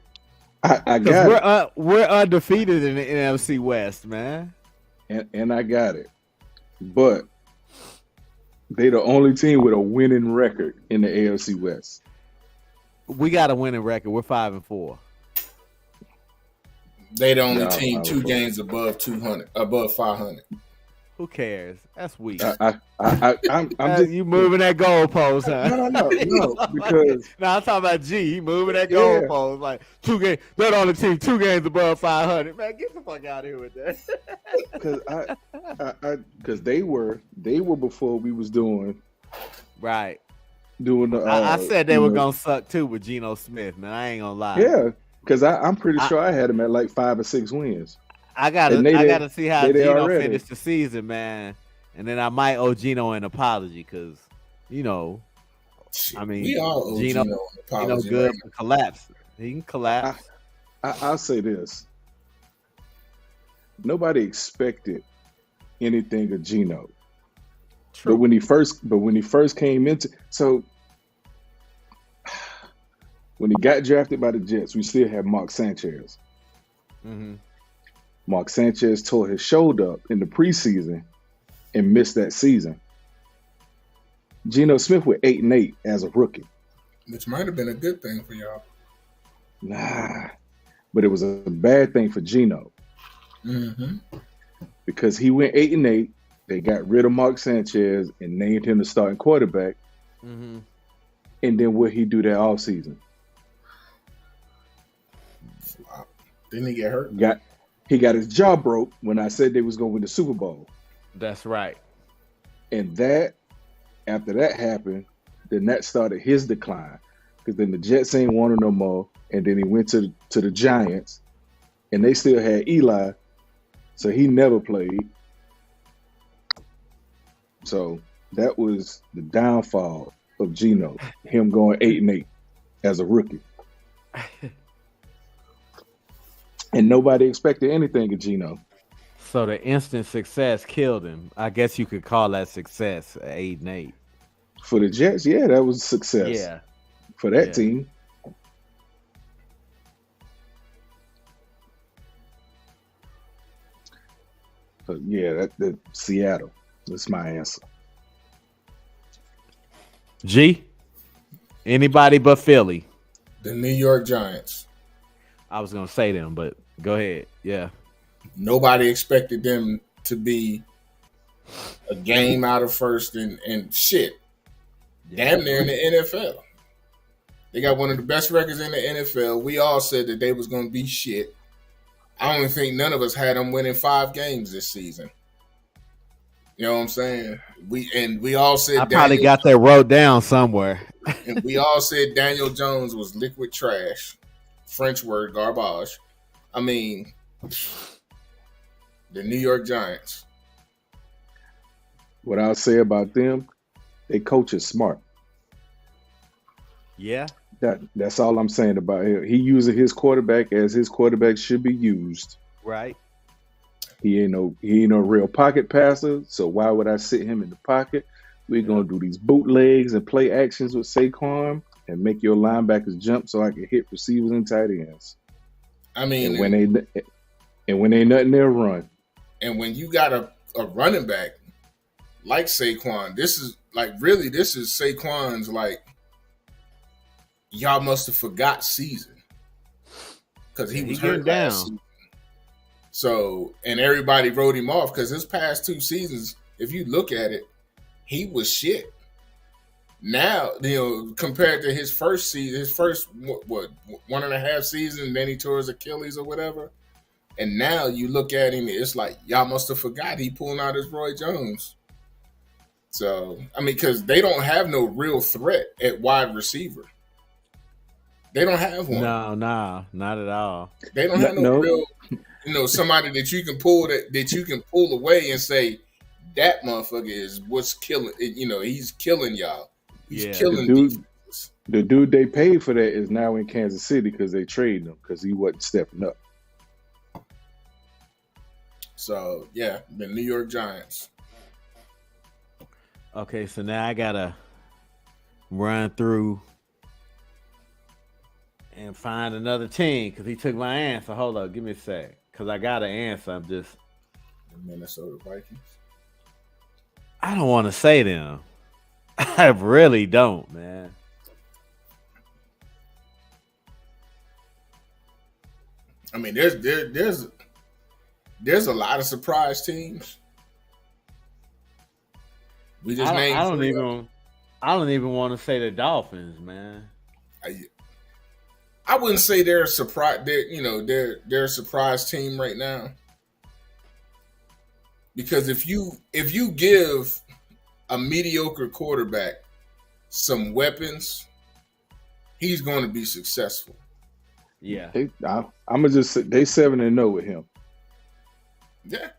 I because got it, we're undefeated in the NFC West, man. and I got it, but they the only team with a winning record in the AFC West. We got a winning record. We're 5-4. They the only Yeah, team I 2 was- games above 200, above 500. Who cares? That's weak. I'm just You moving that goalpost, huh? no, because No, I'm talking about G. He moving that Yeah. goalpost like 2 games. They're on the team 2 games above 500. Man, get the fuck out of here with that. because they were before we was doing Right. the. I said they were know, gonna suck too with Geno Smith, man. I ain't gonna lie. Yeah, because I'm pretty sure I had them at like 5 or 6 wins. I gotta And they gotta see how they there Geno already. finished the season, man. And then I might owe Geno an apology because Shit, I mean, we all owe Geno- Geno an apology. good right for collapse. He can collapse. I'll say this: nobody expected anything of Geno, True. but when he first came into when he got drafted by the Jets, we still had Mark Sanchez. hmm Mark Sanchez tore his shoulder up in the preseason and missed that season. Geno Smith went 8-8 as a rookie. Which might have been a good thing for y'all. Nah, but it was a bad thing for Geno Mm-hmm. because he went 8-8. They got rid of Mark Sanchez and named him the starting quarterback. hmm And then what he do that all season? Didn't he get hurt? He got his jaw broke when I said they was going to win the Super Bowl. That's right. And after that happened, then that started his decline. Because then the Jets ain't want him no more. And then he went to the Giants. And they still had Eli. So he never played. So that was the downfall of Geno. Him going 8-8 as a rookie. And nobody expected anything of Geno. So the instant success killed him. I guess you could call that success 8-8. For the Jets, yeah, that was a success. Yeah. For that Yeah. team. But yeah, that Seattle. That's my answer. G. Anybody but Philly. The New York Giants. I was gonna say them, but go ahead. Yeah. Nobody expected them to be a game out of first and shit. Damn near in the NFL. They got one of the best records in the NFL. We all said that they was going to be shit. I don't think none of us had them winning 5 games this season. You know what I'm saying? We all said I probably got that wrote down somewhere. and we all said Daniel Jones was liquid trash. French word, garbage. I mean, the New York Giants. What I'll say about them, they coach is smart. Yeah. That's all I'm saying about him. He uses his quarterback as his quarterback should be used. Right. He ain't no real pocket passer, so why would I sit him in the pocket? We're gonna do these bootlegs and play actions with Saquon and make your linebackers jump so I can hit receivers and tight ends. I mean, And when ain't nothing there, run. and when you got a running back like Saquon, this is Saquon's like y'all must have forgot season because he Yeah, was he hurt getting last down. season. So and everybody wrote him off because his past 2 seasons, if you look at it, he was shit. Now, compared to his first season, his first what 1.5 season, then he tore his Achilles or whatever. And now you look at him, it's like y'all must have forgot he pulling out his Roy Jones. So I mean, because they don't have no real threat at wide receiver. They don't have one. No, not at all. They don't have no No. real, somebody that you can pull that you can pull away and say that motherfucker is what's killing. He's killing y'all. He's Yeah. killing The dude- defenses. The dude they paid for that is now in Kansas City because they traded him because he wasn't stepping up. So yeah, the New York Giants. Okay, so now I gotta run through and find another team because he took my answer. Hold up, give me a sec. Because I got an answer. I'm just. The Minnesota Vikings. I don't want to say them. I really don't, man. I mean, there's a lot of surprise teams. We just named. I don't even want to say the Dolphins, man. I wouldn't say they're a surprise. They're a surprise team right now. Because if you give a mediocre quarterback some weapons, he's going to be successful. Yeah, I'm gonna just say they 7-0 with him. Yeah.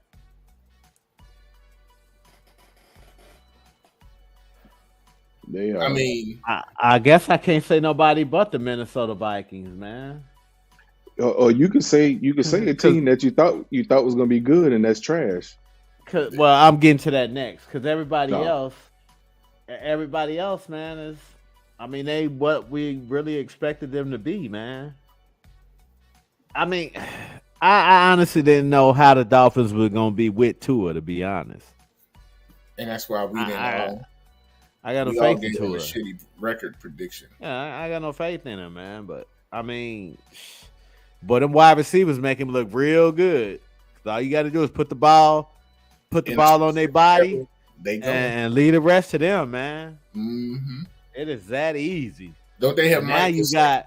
They are. I mean, I guess I can't say nobody but the Minnesota Vikings, man. Or you could say a team that you thought was gonna be good and that's trash. Well, I'm getting to that next because everybody else, man, is. I mean, they what we really expected them to be, man. I mean, I honestly didn't know how the Dolphins were gonna be with Tua, to be honest. And that's why we didn't. I got no faith in Tua. A shitty record prediction. Yeah, I got no faith in him, man. But I mean, but them wide receivers make him look real good. All you got to do is put the ball on their body, and leave the rest to them, man. Mm-hmm. It is that easy. Don't they have now you got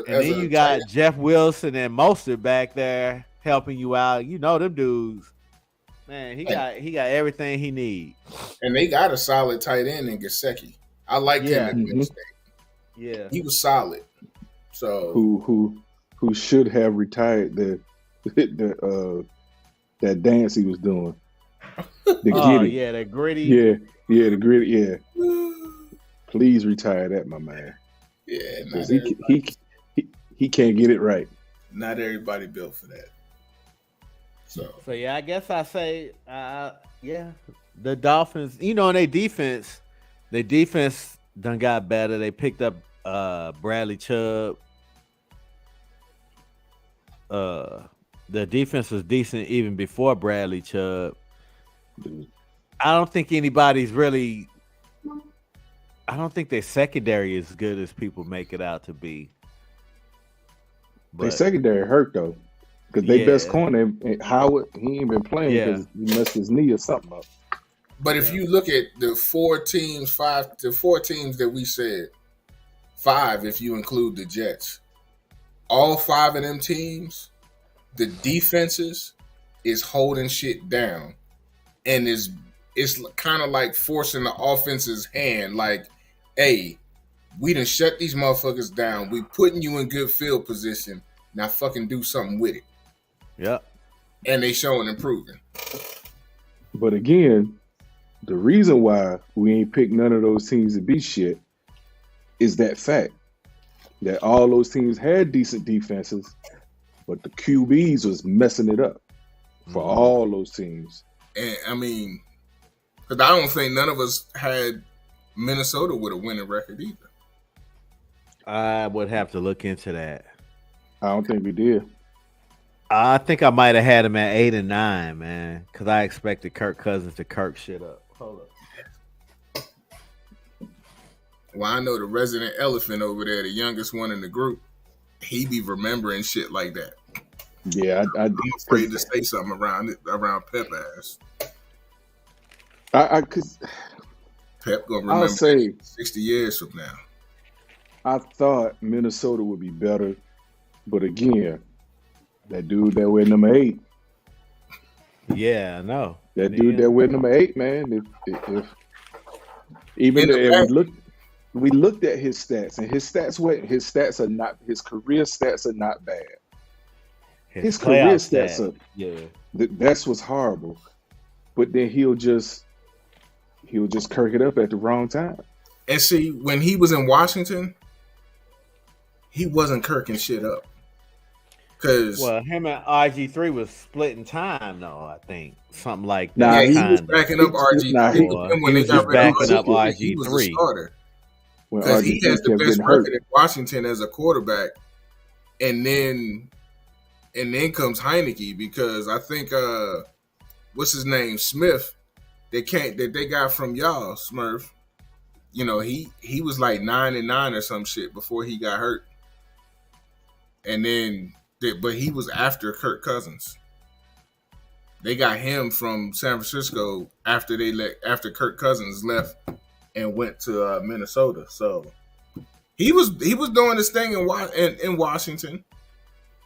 you got Jeff Wilson and Mostert back there helping you out. You know them dudes. Man, he got everything he needs. And they got a solid tight end in Gesicki. I like him at Penn State. Yeah. He was solid. So who should have retired that dance he was doing. The giddy. Yeah, that gritty. Yeah, the gritty, yeah. Please retire that, my man. Yeah, he can't get it right. Not everybody built for that. So yeah, I guess I say, the Dolphins. You know, in their defense done got better. They picked up Bradley Chubb. The defense was decent even before Bradley Chubb. I don't think anybody's really. I don't think their secondary is as good as people make it out to be. Their secondary hurt though. Because they best corner, Howard, he ain't been playing because he messed his knee or something up. But if you look at the four teams that we said, 5 if you include the Jets, all 5 of them teams, the defenses is holding shit down. And it's kind of like forcing the offense's hand, like, hey, we done shut these motherfuckers down. We putting you in good field position. Now fucking do something with it. Yep. And they showing improving. But again, the reason why we ain't picked none of those teams to be shit is that fact that all those teams had decent defenses, but the QBs was messing it up for all those teams. And I mean, because I don't think none of us had Minnesota with a winning record either. I would have to look into that. I don't think we did. I think I might have had him at 8 and 9, man, because I expected Kirk Cousins to Kirk shit up. Hold up. Well, I know the resident elephant over there, the youngest one in the group, he be remembering shit like that. Yeah, I'm afraid to say something around Pep ass. Cause Pep gonna remember 60 years from now. I thought Minnesota would be better, but again, that dude that went number 8. Yeah, I know. That dude that went number 8, man. If we looked at his stats, and his stats are not, his career stats are not bad. His career stats are, that's what's horrible. But then he'll just kirk it up at the wrong time. And see, when he was in Washington, he wasn't kirking shit up. Because Well, him and RG3 was splitting time, though. I think something like Nah, that. yeah, he was Kind of. backing up nah, RG3, but then He when they was got just rid of backing up RG3, he was the RG3. starter when because he has RG3 the kept best getting record hurt. in Washington as a quarterback, and then comes Heineke because I think what's his name, Smith, that they got from y'all, Smurf. You know, he was like 9-9 or some shit before he got hurt, and then but he was after Kirk Cousins. They got him from San Francisco after Kirk Cousins left and went to Minnesota. So he was doing this thing in Washington.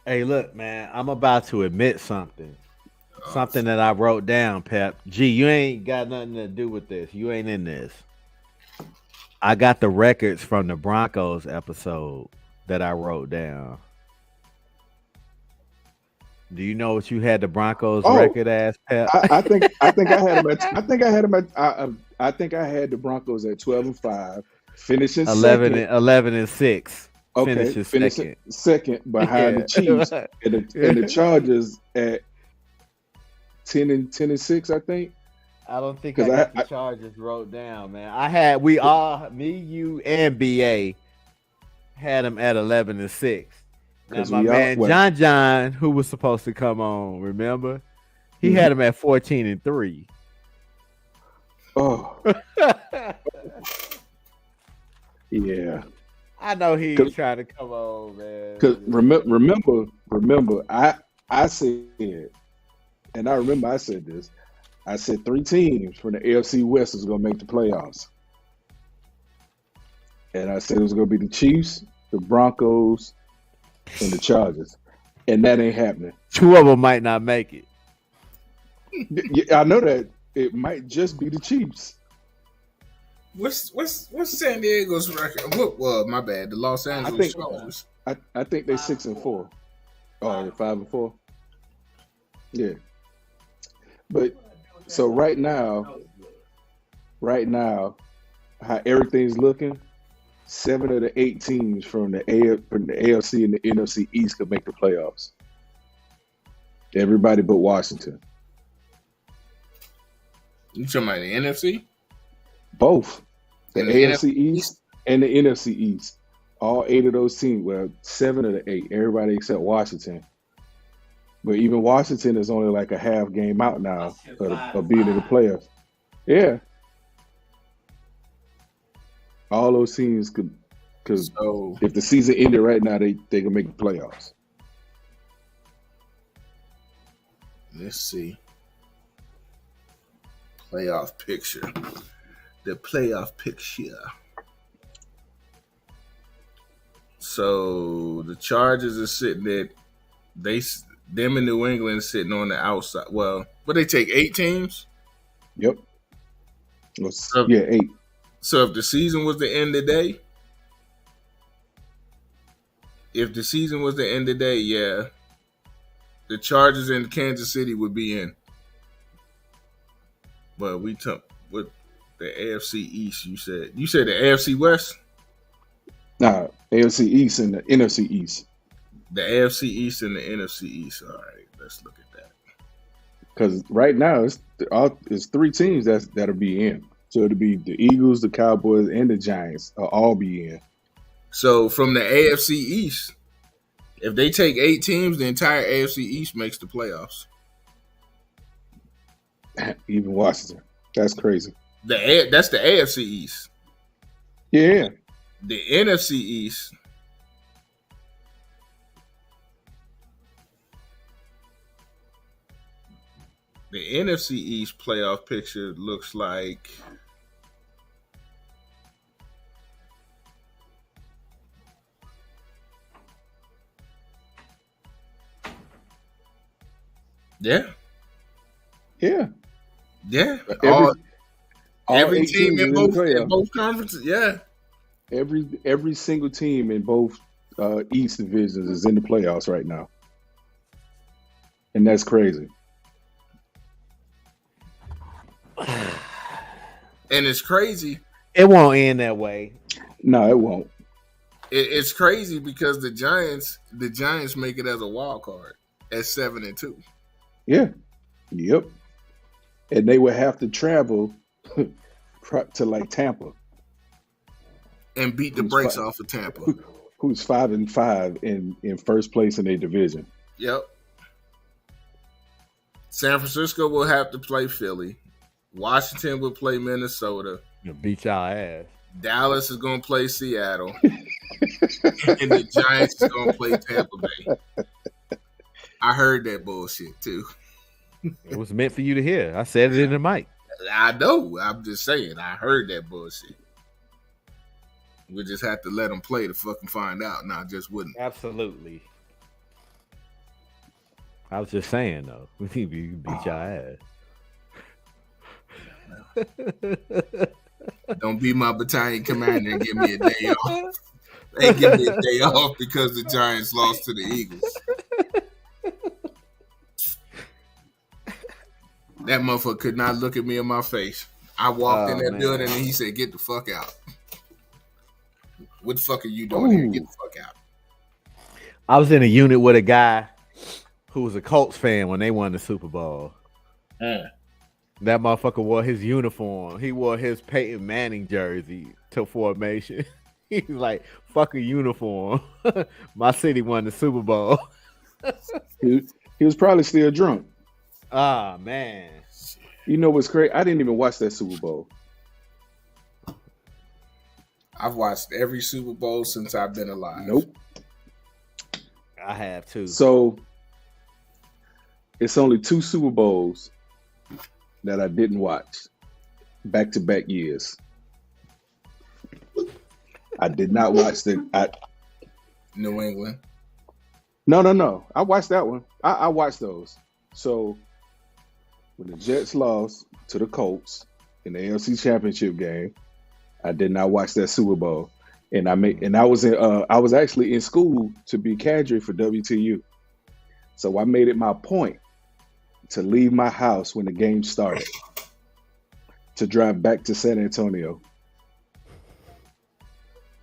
Hey, look, man, I'm about to admit something. Something that I wrote down, Pep. G, you ain't got nothing to do with this. You ain't in this. I got the records from the Broncos episode that I wrote down. Do you know what you had the Broncos record as, Pep? I think I had the Broncos at 12-5, finishing 11 second. and 11 and 6. Okay, finishing second behind the Chiefs and the Chargers at 10 and 6, I think. I don't think I got the Chargers wrote down, man. Me, you, and BA had them at 11 and 6. Now my man John, who was supposed to come on, remember? He had him at 14 and 3. Oh. Yeah. I know he was trying to come on, man. Because remember, I said, and I remember I said this. I said 3 teams from the AFC West was going to make the playoffs. And I said it was going to be the Chiefs, the Broncos, and the Chargers. And that ain't happening. 2 of them might not make it. Yeah, I know that. It might just be the Chiefs. What's San Diego's record? Well, my bad. The Los Angeles Chargers. I think they're 6-4. Oh, they're 5-4. Yeah. But so right now, how everything's looking, 7 of the 8 teams from the AFC and the NFC East could make the playoffs. Everybody but Washington. You talking about the NFC? Both. The And the AFC East and the NFC East. All 8 of those teams, well, 7 of the 8, everybody except Washington. But even Washington is only like a half game out now of being in the playoffs. Yeah. All those teams could, So if the season ended right now, they can make the playoffs. let's see. Playoff picture. The playoff picture. So the Chargers are sitting at them in New England sitting on the outside. Well, but they take 8 teams. Yep. Yeah, 8. So if the season was to end today, yeah, the Chargers and Kansas City would be in. But we took with the AFC East. You said the AFC West. Nah, AFC East and the NFC East. The AFC East and the NFC East. All right, let's look at that. Because right now it's 3 teams that'll be in. So it'll be the Eagles, the Cowboys, and the Giants will all be in. So from the AFC East, if they take 8 teams, the entire AFC East makes the playoffs. Even Washington. That's crazy. That's the AFC East. Yeah. The NFC East. The NFC East playoff picture looks like Yeah. Every team in both conferences. Yeah. Every single team in both East divisions is in the playoffs right now, and that's crazy. And it's crazy. It won't end that way. No, it won't. It's crazy because the Giants make it as a wild card at 7-2. Yeah. Yep. And they would have to travel to like Tampa, And beat the Who's brakes fi- off of Tampa. who's 5-5 in first place in their division. Yep. San Francisco will have to play Philly. Washington will play Minnesota. Beat y'all ass. Dallas is going to play Seattle. And the Giants is going to play Tampa Bay. I heard that bullshit, too. It was meant for you to hear. I said it in the mic. I know. I'm just saying. I heard that bullshit. We just have to let them play to fucking find out. No, I just wouldn't. Absolutely. I was just saying though, we need to beat y'all ass. Don't be my battalion commander and give me a day off. They give me a day off because the Giants lost to the Eagles. That motherfucker could not look at me in my face. I walked in that building and he said, "Get the fuck out." What the fuck are you doing here? Get the fuck out. I was in a unit with a guy who was a Colts fan when they won the Super Bowl. That motherfucker wore his uniform. He wore his Peyton Manning jersey to formation. He's like, fuck a uniform. My city won the Super Bowl. He was probably still drunk. Ah, man. You know what's crazy? I didn't even watch that Super Bowl. I've watched every Super Bowl since I've been alive. Nope. I have too. So it's only 2 Super Bowls that I didn't watch back-to-back years. I did not watch New England. No. I watched that one. I watched those. So when the Jets lost to the Colts in the AFC Championship game, I did not watch that Super Bowl. And I was actually in school to be cadre for WTU. So I made it my point to leave my house when the game started, to drive back to San Antonio.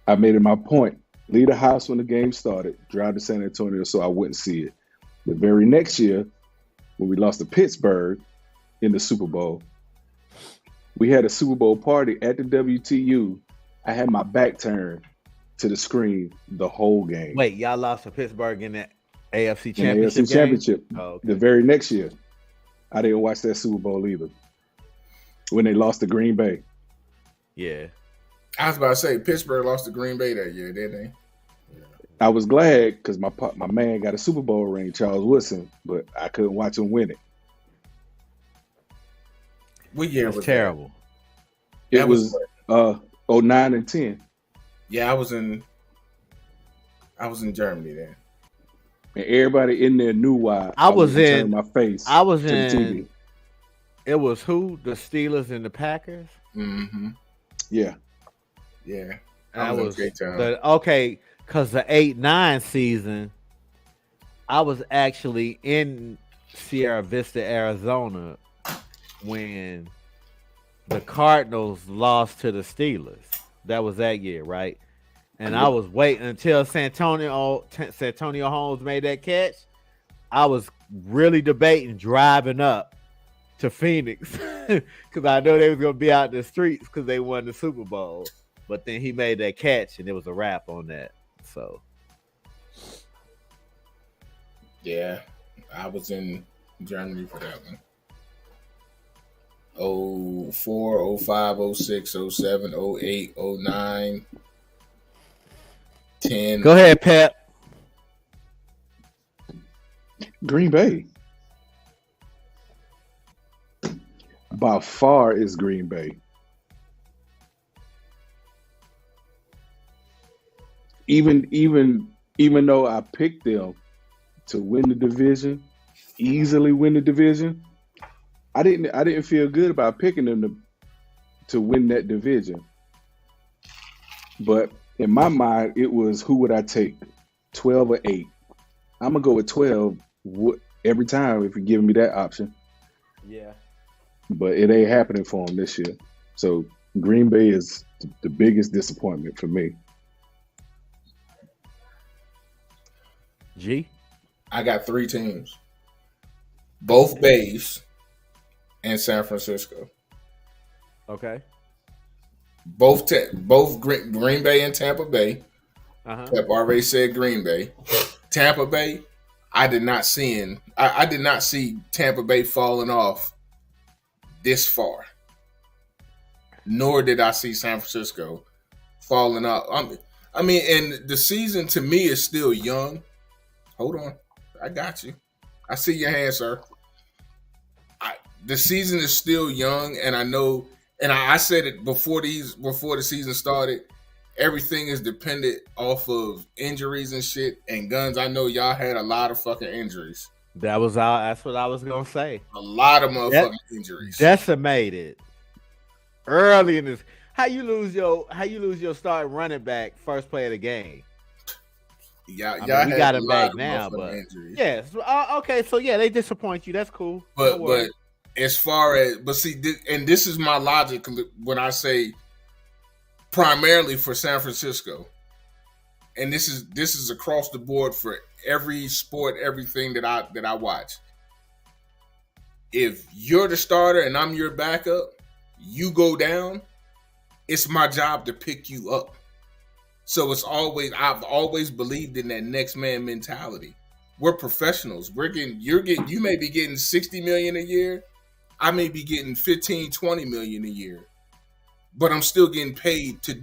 I made it my point, leave the house when the game started, drive to San Antonio so I wouldn't see it. The very next year, when we lost to Pittsburgh in the Super Bowl, we had a Super Bowl party at the WTU. I had my back turned to the screen the whole game. Wait, y'all lost to Pittsburgh in the AFC In the Championship AFC Championship. Oh, okay. The very next year, I didn't watch that Super Bowl either. When they lost to Green Bay. Yeah. I was about to say Pittsburgh lost to Green Bay that year, didn't they? I was glad because my man got a Super Bowl ring, Charles Woodson, but I couldn't watch him win it. What year That's was terrible. It That was 09 and 10. that? Yeah, I was in Germany then. And everybody in there knew why I was turning in- my face I was to the in. TV. It was who? The Steelers and the Packers. Mm-hmm. Yeah. Yeah. That was was in K-Town. because the 8-9 season, I was actually in Sierra Vista, Arizona, when the Cardinals lost to the Steelers. That was that year, right? And I was waiting until Santonio Holmes made that catch. I was really debating driving up to Phoenix because I know they was gonna be out in the streets because they won the Super Bowl. But then he made that catch, and it was a wrap on that. So Yeah. I was in Germany for that one. 04, 05, 06, 07, 08, 09, 10. go ahead, Pep. Green Bay. By far is Green Bay. Even though I picked them to win the division, easily win the division, I didn't feel good about picking them to win that division. But in my mind, it was who would I take, 12 or 8? I'm gonna go with 12 every time if you're giving me that option. Yeah. But it ain't happening for them this year. So Green Bay is the biggest disappointment for me. G. I got 3 teams. Both Bays and San Francisco. Okay. Both Green Bay and Tampa Bay. Pep already said Green Bay. Tampa Bay, I did not see Tampa Bay falling off this far. Nor did I see San Francisco falling off. I mean, and the season to me is still young. Hold on. I got you. I see your hand, sir. The season is still young, and I know, and I said it before the season started. Everything is dependent off of injuries and shit. And Guns, I know y'all had a lot of fucking injuries. That's what I was gonna say. A lot of motherfucking injuries. Decimated early in this. How you lose your starting running back first play of the game? Yeah, we got him back now, but injuries. Yes. Okay, so yeah, they disappoint you. That's cool. But as far as this is my logic when I say primarily for San Francisco, and this is across the board for every sport, everything that I watch. If you're the starter and I'm your backup, you go down, it's my job to pick you up. So I've always believed in that next man mentality. We're professionals. You may be getting $60 million a year. I may be getting 15, 20 million a year. But I'm still getting paid to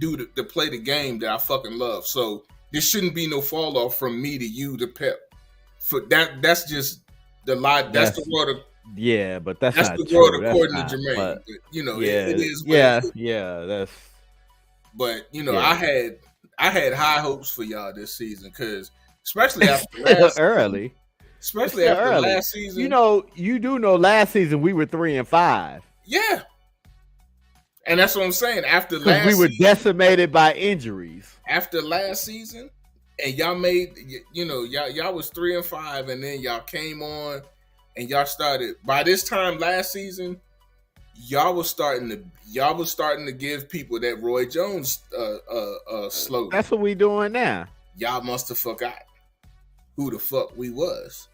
play the game that I fucking love. So there shouldn't be no fall off from me to you to Pep. For that's just the lie. That's the word of but that's not the true. word according to Jermaine. But, it is. That's. But I had high hopes for y'all this season because especially after last early. Especially after last season. You do know last season we were 3-5. Yeah. And that's what I'm saying. After last we were decimated by injuries. After last season, and y'all made y'all was 3-5, and then y'all came on and y'all started by this time last season, y'all was starting to give people that Roy Jones slogan. That's what we doing now. Y'all must have forgot who the fuck we was.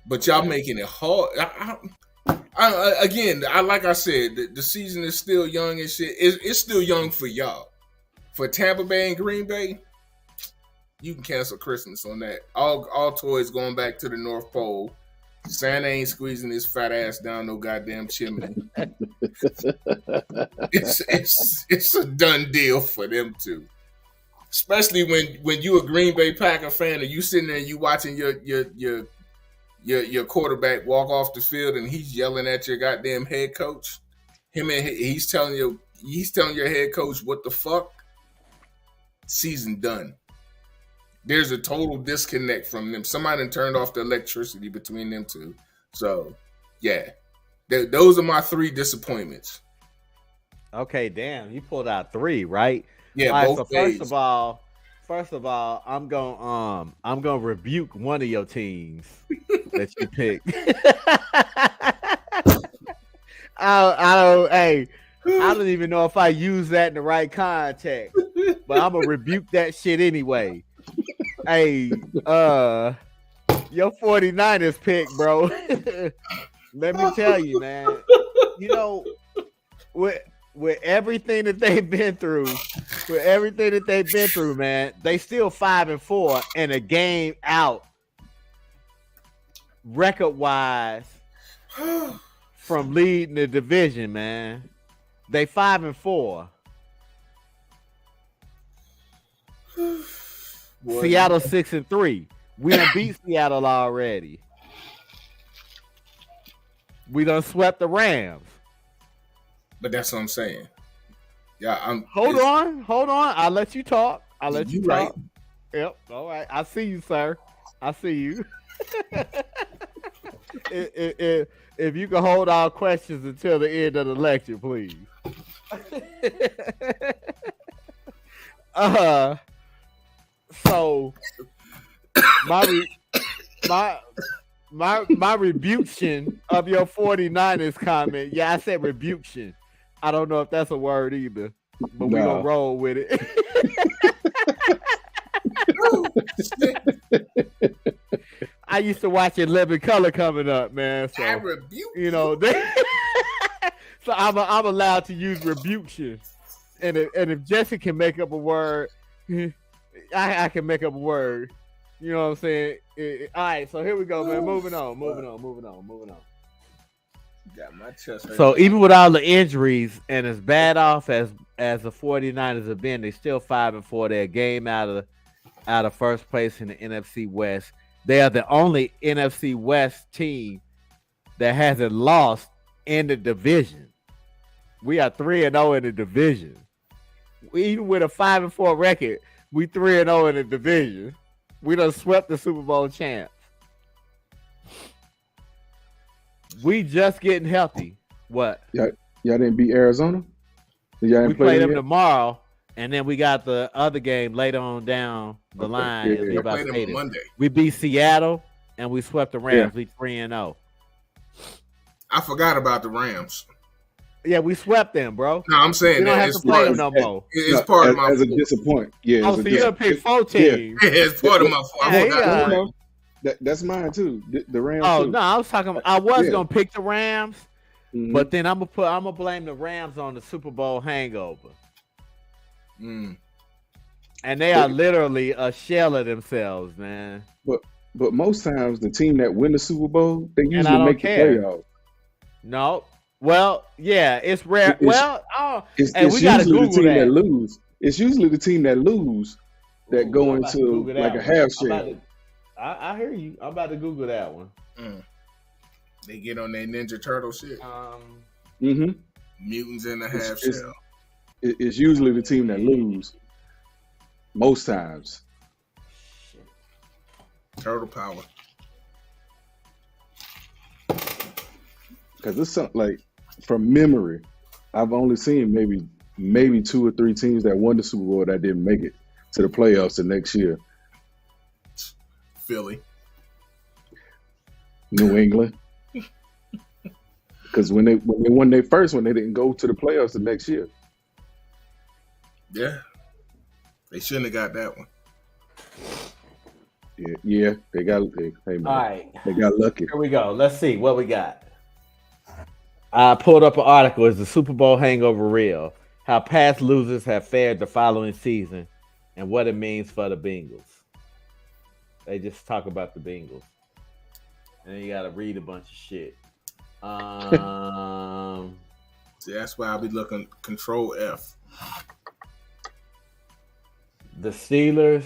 But y'all making it hard. Like I said, the season is still young and shit. It's still young for y'all. For Tampa Bay and Green Bay, you can cancel Christmas on that. All toys going back to the North Pole. Santa ain't squeezing his fat ass down no goddamn chimney. It's a done deal for them too. Especially when you a Green Bay Packer fan and you sitting there and you watching your quarterback walk off the field and he's yelling at your goddamn head coach. He's telling your head coach what the fuck. Season done. There's a total disconnect from them. Somebody turned off the electricity between them two. So, yeah. Those are my 3 disappointments. Okay, damn. You pulled out 3, right? Yeah, right, both so first of all, I'm gonna rebuke one of your teams that you picked. I don't even know if I use that in the right context, but I'm gonna rebuke that shit anyway. Hey, your 49ers pick, bro. Let me tell you, man. With everything that they've been through, man, they still 5-4 and a game out record-wise from leading the division, man. They 5-4. Seattle 6-3. We done beat Seattle already. We done swept the Rams. But that's what I'm saying. Yeah, Hold on. I'll let you talk. You talk. Right. Yep. All right. I see you, sir. I see you. If you can hold our questions until the end of the lecture, please. So my rebuction of your 49ers comment. Yeah, I said rebuction. I don't know if that's a word either, but we gonna roll with it. Oh, shit. I used to watch it Living Color coming up, man. So I rebuke you know, so I'm allowed to use rebuction, and if Jesse can make up a word, I can make up a word. You know what I'm saying? All right, so here we go, man. Moving on. Got my chest hurt. So even with all the injuries and as bad off as the 49ers have been, they still 5-4. They're a game out of first place in the NFC West. They are the only NFC West team that hasn't lost in the division. We are 3-0 in the division. Even with a 5-4 record, we 3-0 in the division. We done swept the Super Bowl champs. We just getting healthy. What? Y'all didn't beat Arizona? We play them tomorrow, and then we got the other game later on down the line. Yeah. I played them on Monday. We beat Seattle, and we swept the Rams. We 3-0. I forgot about the Rams. Yeah, we swept them, bro. No, I'm saying we don't that have to play them no more. It's part of my as a disappointment. Yeah. Oh, so you're gonna pick 4 teams? Yeah, it's part of my fault. I forgot. That's mine too. The Rams. Oh too. no, I was talking. I was gonna pick the Rams, but then I'm gonna blame the Rams on the Super Bowl hangover. And they are literally a shell of themselves, man. But most times the team that win the Super Bowl, they usually make the playoffs. No. Well, yeah, it's rare. We gotta Google the team that. that lose. It's usually the team that lose that go into like a half shell. I hear you. I'm about to Google that one. They get on their Ninja Turtle shit. Mutants in the half shell. It's usually the team that lose. Most times. Turtle power. Because it's something like, from memory, I've only seen maybe 2 or 3 teams that won the Super Bowl that didn't make it to the playoffs the next year. Philly. New England. Because when they won their first one, they didn't go to the playoffs the next year. Yeah. They shouldn't have got that one. Yeah, they got. Hey, man, all right, they got lucky. Here we go. Let's see what we got. I pulled up an article. Is the Super Bowl hangover real? How past losers have fared the following season, and what it means for the Bengals. They just talk about the Bengals, and then you got to read a bunch of shit. See, that's why I'll be looking Control F. The Steelers,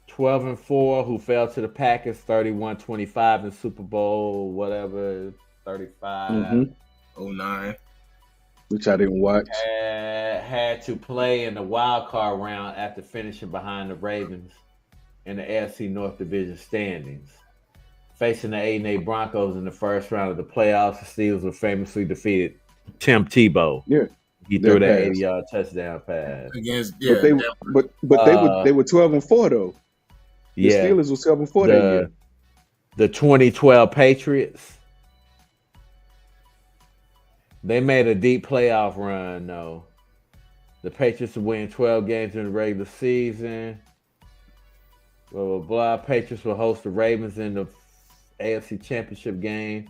12-4, who fell to the Packers 31-25 in Super Bowl, whatever, 35. 09. Which I didn't watch. Had to play in the wild card round after finishing behind the Ravens in the AFC North Division standings. Facing the 8-8 Broncos in the first round of the playoffs, the Steelers were famously defeated Tim Tebow. Yeah. He threw that 80-yard touchdown pass. Against, but they were 12-4 though. The Steelers were 7-4 that year. The 2012 Patriots, they made a deep playoff run though. The Patriots would win 12 games in the regular season. Blah blah blah. Patriots will host the Ravens in the AFC Championship game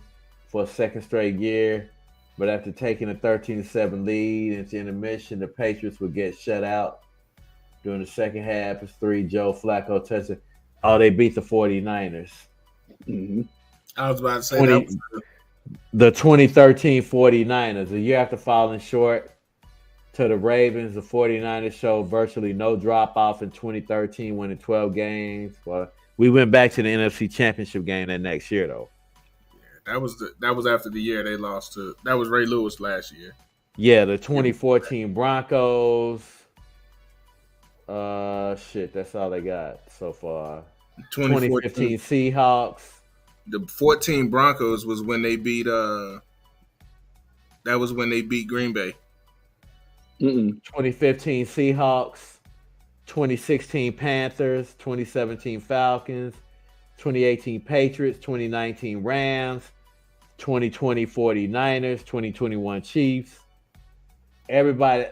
for a second straight year. But after taking a 13-7 lead into intermission, the Patriots would get shut out during the second half. It's 3 Joe Flacco touchdowns. Oh, they beat the 49ers. I was about to say the 2013 49ers. A year after falling short to the Ravens, the 49ers showed virtually no drop-off in 2013, winning 12 games. Well, we went back to the NFC Championship game that next year, though. That was after the year they lost to. That was Ray Lewis last year. Yeah, the 2014 Broncos. That's all they got so far. 2015 Seahawks. The 14 Broncos was when they beat. That was when they beat Green Bay. 2015 Seahawks. 2016 Panthers. 2017 Falcons. 2018 Patriots, 2019 Rams, 2020 49ers, 2021 Chiefs. Everybody,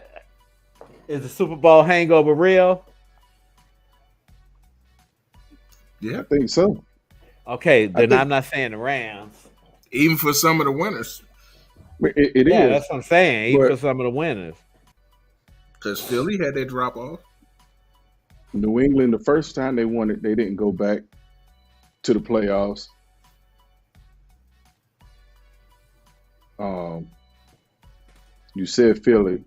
is the Super Bowl hangover real? Yeah, I think so. Okay, I then think I'm not saying the Rams. even for some of the winners, it Yeah, is, that's what I'm saying. Even but for some of the winners. because Philly had that drop off. New England, the first time they won it, they didn't go back to the playoffs. Um, you said Philly,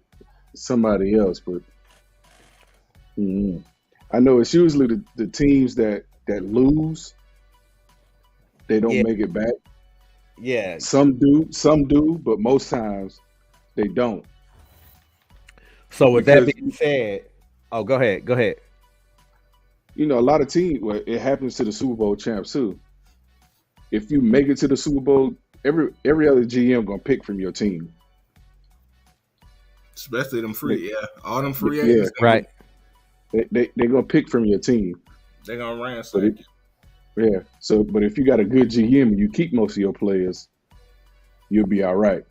somebody else, but I know it's usually the teams that lose, they don't Yeah, make it back. yeah. Some do, but most times they don't So with that because being said, oh, go ahead, go ahead. a lot of teams. Well, it happens to the Super Bowl champs too. If you make it to the Super Bowl, every other GM gonna pick from your team. Especially them They, free, all them free yeah, agents. Right. they're gonna pick from your team. They're gonna But ransack it, yeah, so but if you got a good GM and you keep most of your players, you'll be all right.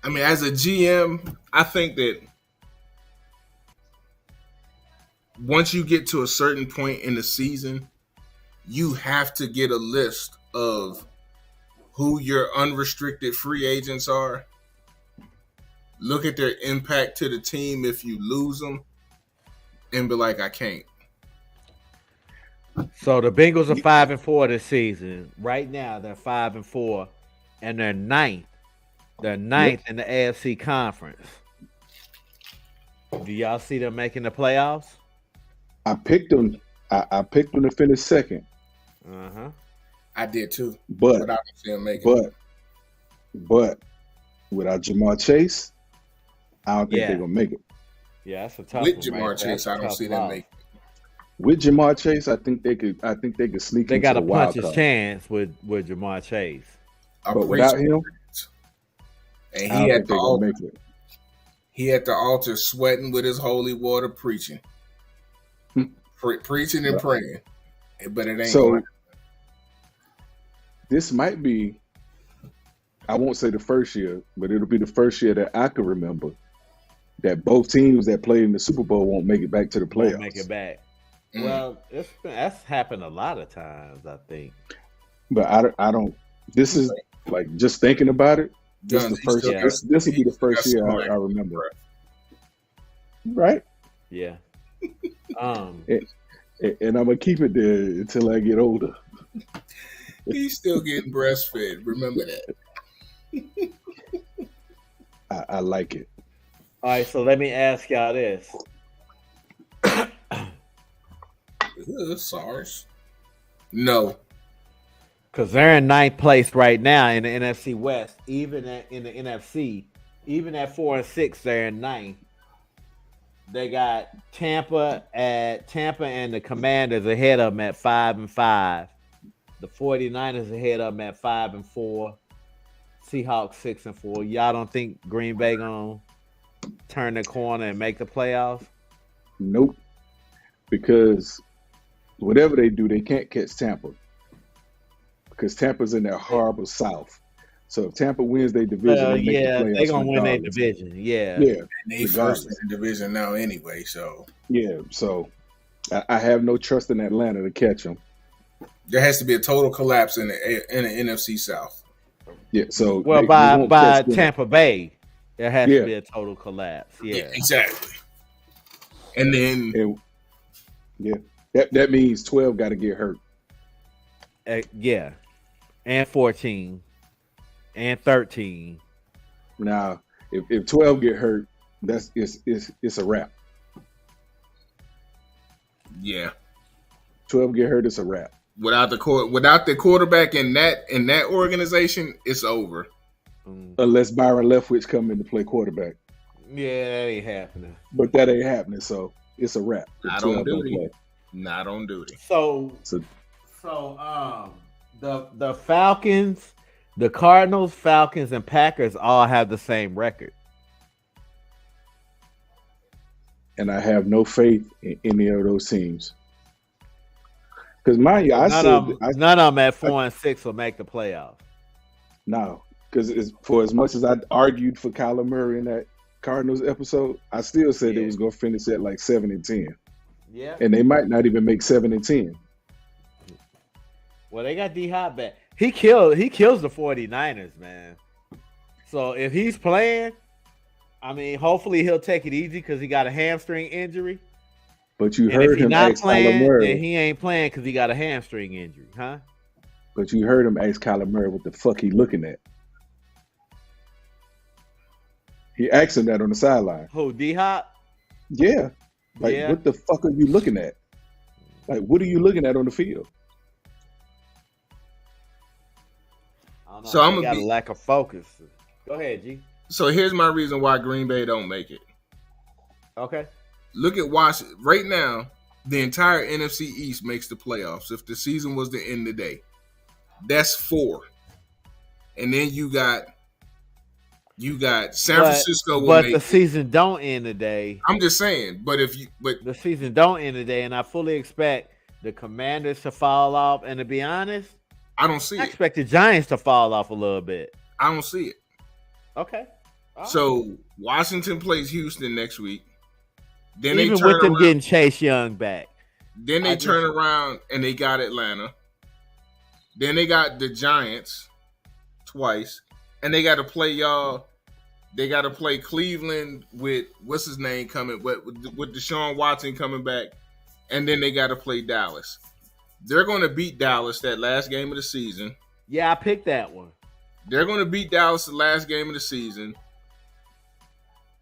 I mean, as a GM, I think that once you get to a certain point in the season, you have to get a list of who your unrestricted free agents are. Look at their impact to the team if you lose them, and be like, I can't. So the Bengals are 5-4 this season. Right now, they're 5-4, and they're ninth. They're Yep, ninth in the AFC conference. Do y'all see them making the playoffs? I picked them. I picked them to finish second, Uh-huh. I did too, but but I don't see them making it. but without Jamar Chase, I don't think they're Yeah. gonna make it. Yeah, that's a tough With one right Jamar there. That's Chase, a I don't tough see them loss. making it. With Jamar Chase, I think they could. I think they could sneak They into got the a wild puncher's card. chance with Jamar Chase. I But preach, without him, and I he don't at think the they're gonna altar. make it. He at the altar, sweating with his holy water, preaching, preaching and But praying. But it ain't so going. this might be. I won't say the first year, but it'll be the first year that I can remember that both teams that played in the Super Bowl won't make it back to the Won't make it playoffs. back. Mm. Well, that's happened a lot of times, I think. But I don't. This is like just thinking about it. This is Guns, the he first. still Yeah. got. This will be the He still got first year some I life in his remember. breath. Right. Yeah. Um. And I'm gonna keep it there until I get older. He's still getting breastfed. Remember that. I like it. All right. So let me ask y'all this. SARS. No. Because they're in ninth place right now in the NFC West. In the NFC, even at 4-6, they're in ninth. They got Tampa and the Commanders ahead of them at 5-5. The 49ers ahead of them at 5-4. Seahawks 6-4. Y'all don't think Green Bay gonna turn the corner and make the playoffs? Nope. Because whatever they do, they can't catch Tampa. Because Tampa's in that horrible South. So if Tampa wins their division, they make the Yeah, they playoffs gonna win their regardless. division. Yeah. Yeah, And they first in regardless. the division now anyway, so Yeah. So I have no trust in Atlanta to catch them. there has to be a total collapse in the NFC South. Yeah. So Well, they by won't catch them. Tampa Bay, there has Yeah. to be a total collapse. Yeah. Exactly. And then And yeah, that means 12 got to get hurt. Yeah. And 14. And 13. Now, if 12 get hurt, it's a wrap. yeah, 12 get hurt, it's a wrap. without the quarterback in that organization, it's over. Unless Byron Leftwich come in to play quarterback. Yeah, that ain't happening. But that ain't happening, so it's a wrap. if Not on 12 don't duty. play. Not on duty. So So the Falcons, the Cardinals, Falcons, and Packers all have the same record. and I have no faith in any of those teams. Because mind you, I None said of them at 4-6 will make the playoffs. no. Because for as much as I argued for Kyler Murray in that Cardinals episode, I still said Yeah. it was going to finish at like 7-10. Yeah. and they might not even make 7 and 10. Well, they got D Hop back. He kills the 49ers, man. So if he's playing, I mean, hopefully he'll take it easy because he got a hamstring injury. But you And if heard he's him not ask Kyler playing, then Murray. he ain't playing because he got a hamstring injury, huh? But you heard him ask Kyler Murray what the fuck he looking at. He asked him that on the sideline. Who, D Hop? Yeah. Like, Yeah. what the fuck are you looking at? Like, what are you looking at on the field? I don't know. So I'm He gonna got a lack of focus. Go ahead, G. So here's my reason why Green Bay don't make it. Okay. Look at Washington right now. The entire NFC East makes the playoffs. If the season was to end today, that's 4. And then you got San Francisco. But the season don't end today. I'm just saying. But the season don't end today, and I fully expect the Commanders to fall off. And to be honest, I don't see I it. expect the Giants to fall off a little bit. I don't see it. Okay. All right. So Washington plays Houston next week. Then even they turn with them around, getting Chase Young back. Then they turn around and they got Atlanta. Then they got the Giants twice. And they got to play y'all. They got to play Cleveland with, what's his name coming, with Deshaun Watson coming back. And then they got to play Dallas. They're going to beat Dallas that last game of the season. Yeah, I picked that one. They're going to beat Dallas the last game of the season.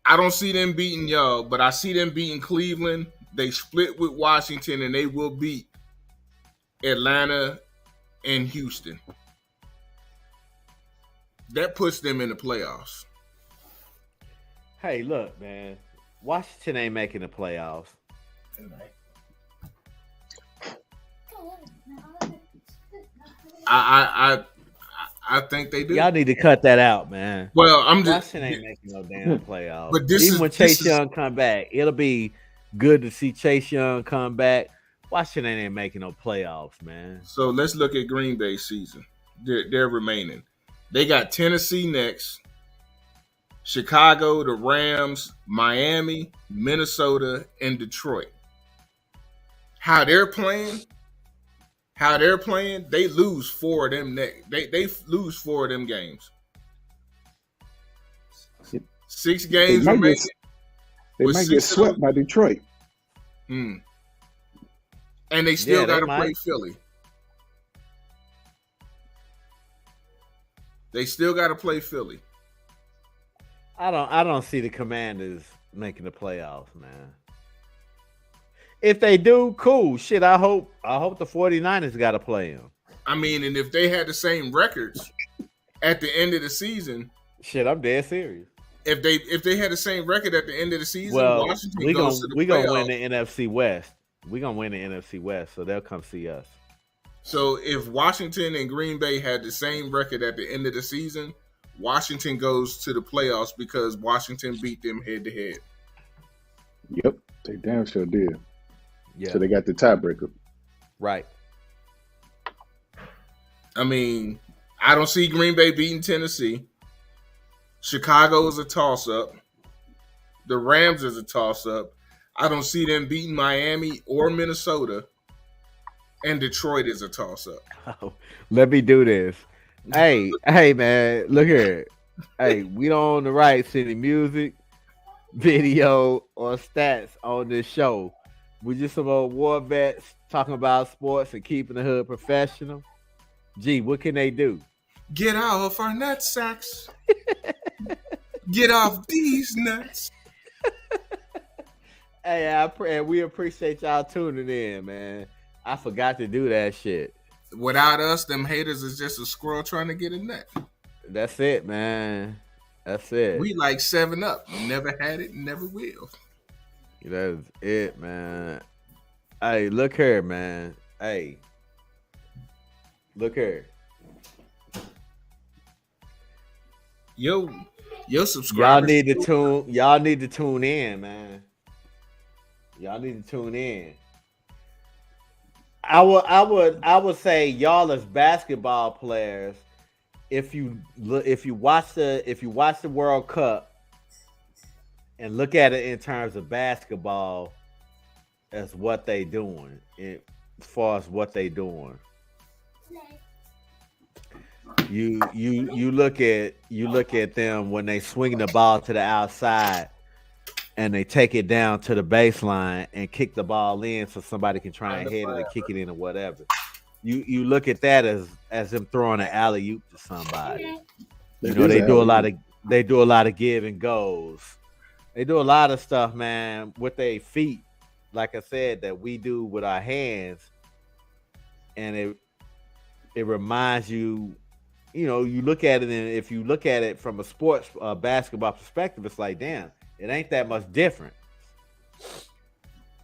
I don't see them beating y'all, but I see them beating Cleveland. They split with Washington, and they will beat Atlanta and Houston. That puts them in the playoffs. Hey, look, man. Washington ain't making the playoffs. I think they do. Y'all need to cut that out, man. Well, I'm just Washington ain't making no damn playoffs. But even when Chase Young come back, it'll be good to see Chase Young come back. Washington ain't making no playoffs, man. So let's look at Green Bay season. They're remaining. They got Tennessee next, Chicago, the Rams, Miami, Minnesota, and Detroit. How they're playing, they lose 4 of them next. They lose 4 of them games. 6 games remaining. They might get swept by Detroit. And they still got to play Philly. They still got to play Philly. I don't see the Commanders making the playoffs, man. If they do, cool. Shit, I hope the 49ers got to play them. I mean, and if they had the same records at the end of the season, shit, I'm dead serious. If they had the same record at the end of the season, well, Washington goes to the playoffs. Gonna win the NFC West. We're gonna win the NFC West, so they'll come see us. So if Washington and Green Bay had the same record at the end of the season, Washington goes to the playoffs because Washington beat them head to head. Yep, they damn sure did. Yeah. So they got the tiebreaker. Right. I mean, I don't see Green Bay beating Tennessee. Chicago is a toss-up. The Rams is a toss-up. I don't see them beating Miami or Minnesota. And Detroit is a toss-up. Oh, let me do this. Hey, man, look here. Hey, we don't own the rights to any music, video, or stats on this show. We're just some old war vets talking about sports and keeping the hood professional. Gee, what can they do? Get off our nut sacks. Get off these nuts. Hey, we appreciate y'all tuning in, man. I forgot to do that shit. Without us, them haters is just a squirrel trying to get a nut. That's it, man. That's it. We like 7-Up. Never had it, never will. That's it, man. Hey, look here, man. Hey. Look here. Yo subscribers. Y'all need to tune in, man. Y'all need to tune in. I would say y'all as basketball players, if you watch the World Cup and look at it in terms of basketball, as what they doing. As far as what they doing, you look at them when they swing the ball to the outside and they take it down to the baseline and kick the ball in so somebody can try and head it and kick it in or whatever. You look at that as them throwing an alley oop to somebody. You know, they do a lot of give and goes. They do a lot of stuff, man, with their feet. Like I said, that we do with our hands, and it reminds you. You know, you look at it, and if you look at it from a sports basketball perspective, it's like, damn, it ain't that much different.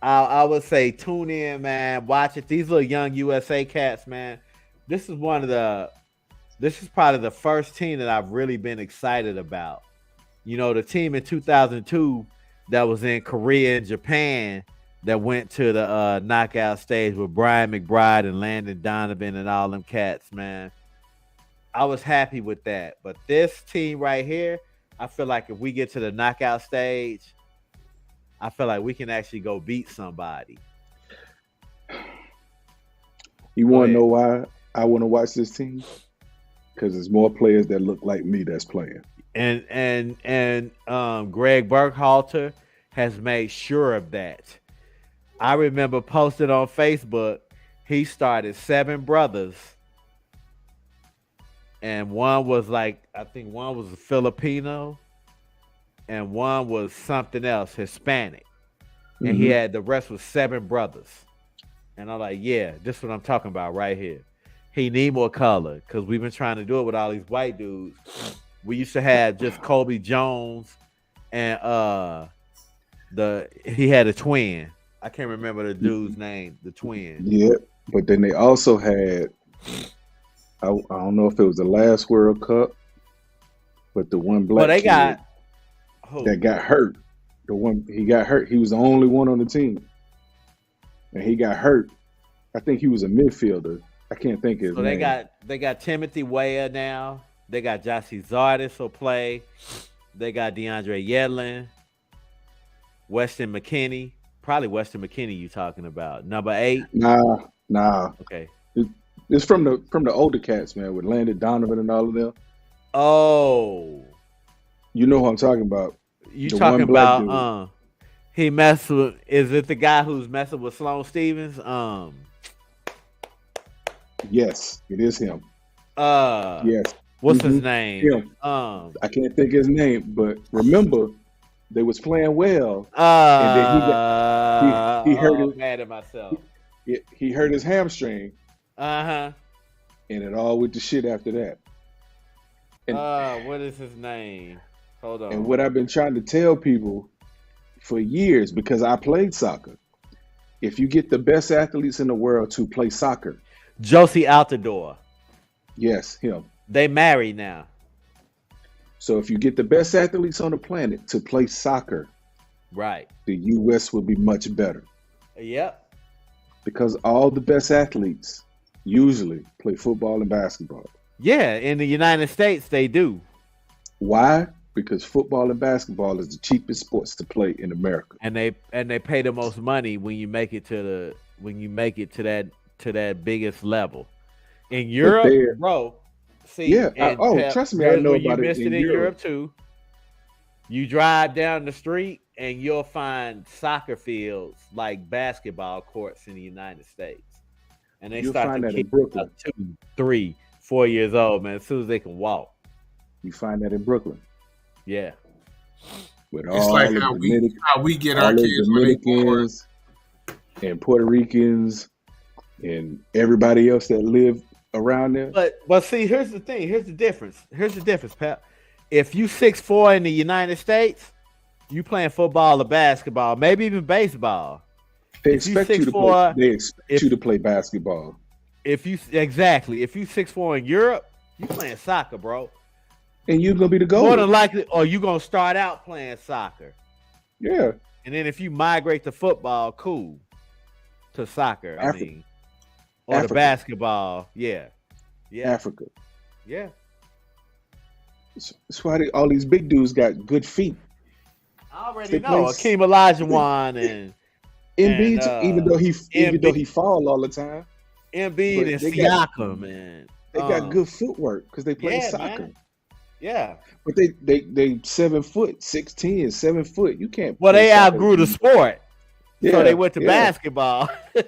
I would say tune in, man. Watch it. These little young USA cats, man. This is probably the first team that I've really been excited about. You know, the team in 2002 that was in Korea and Japan that went to the knockout stage with Brian McBride and Landon Donovan and all them cats, man. I was happy with that. But this team right here, I feel like if we get to the knockout stage, I feel like we can actually go beat somebody. You want to know why I want to watch this team? Because there's more players that look like me that's playing. And Greg Berhalter has made sure of that. I remember posting on Facebook, he started 7 brothers. And one was like, I think one was a Filipino, and one was something else, Hispanic. And he had the rest was 7 brothers. And I'm like, yeah, this is what I'm talking about right here. He need more color because we've been trying to do it with all these white dudes. We used to have just Kobe Jones and he had a twin. I can't remember the dude's name, the twin. Yeah, but then they also had, I don't know if it was the last World Cup, but the one black kid that got hurt. He got hurt. He was the only one on the team, and he got hurt. I think he was a midfielder. I can't think of his name. So they got Timothy Weah now. They got Jossie Zardes will play. They got DeAndre Yedlin, Weston McKennie. Probably Weston McKennie you talking about. Number 8? Nah. Okay. It's from the older cats, man, with Landon Donovan and all of them. Oh. You know who I'm talking about. You talking about he messed with, is it the guy who's messing with Sloane Stephens? Yes, it is him. Yes. What's his name? Him. I can't think of his name, but remember they was playing well. And then he hurt his, mad at myself. He hurt his hamstring. And it all went to shit after that. And, what is his name? Hold on. And what I've been trying to tell people for years, because I played soccer, if you get the best athletes in the world to play soccer. Josie Altidore. Yes, him. They married now. So if you get the best athletes on the planet to play soccer, right, the U.S. will be much better. Yep. Because all the best athletes usually play football and basketball. Yeah, in the United States they do. Why? Because football and basketball is the cheapest sports to play in America. And they pay the most money when you make it to that biggest level. In Europe, bro. See, yeah. Trust me, I know about it. You missed it in Europe too. You drive down the street and you'll find soccer fields like basketball courts in the United States. And they start to kick up 2, 3, 4 years old, man, as soon as they can walk. You find that in Brooklyn. Yeah. With it's all like how we get our kids Dominicans and Puerto Ricans and everybody else that live around there. But see, here's the thing. Here's the difference, Pep. If you 6'4" in the United States, you playing football or basketball, maybe even baseball. They expect you to play basketball. If you 6'4" in Europe, you playing soccer, bro. And you're gonna be the goalie. More than likely, or you're gonna start out playing soccer. Yeah. And then if you migrate to football, cool. To soccer, or Africa. To basketball, yeah. Africa. Yeah. That's why all these big dudes got good feet. I already know. Akeem Olajuwon and and Embiid, even though he fall all the time, Embiid but and they got Siakam, man. they got good footwork because they play Yeah, soccer. man. Yeah. But they 7 foot, 6'10", 7 foot. You can't. Well, play they soccer. outgrew the sport, Yeah, so they went to yeah. basketball. A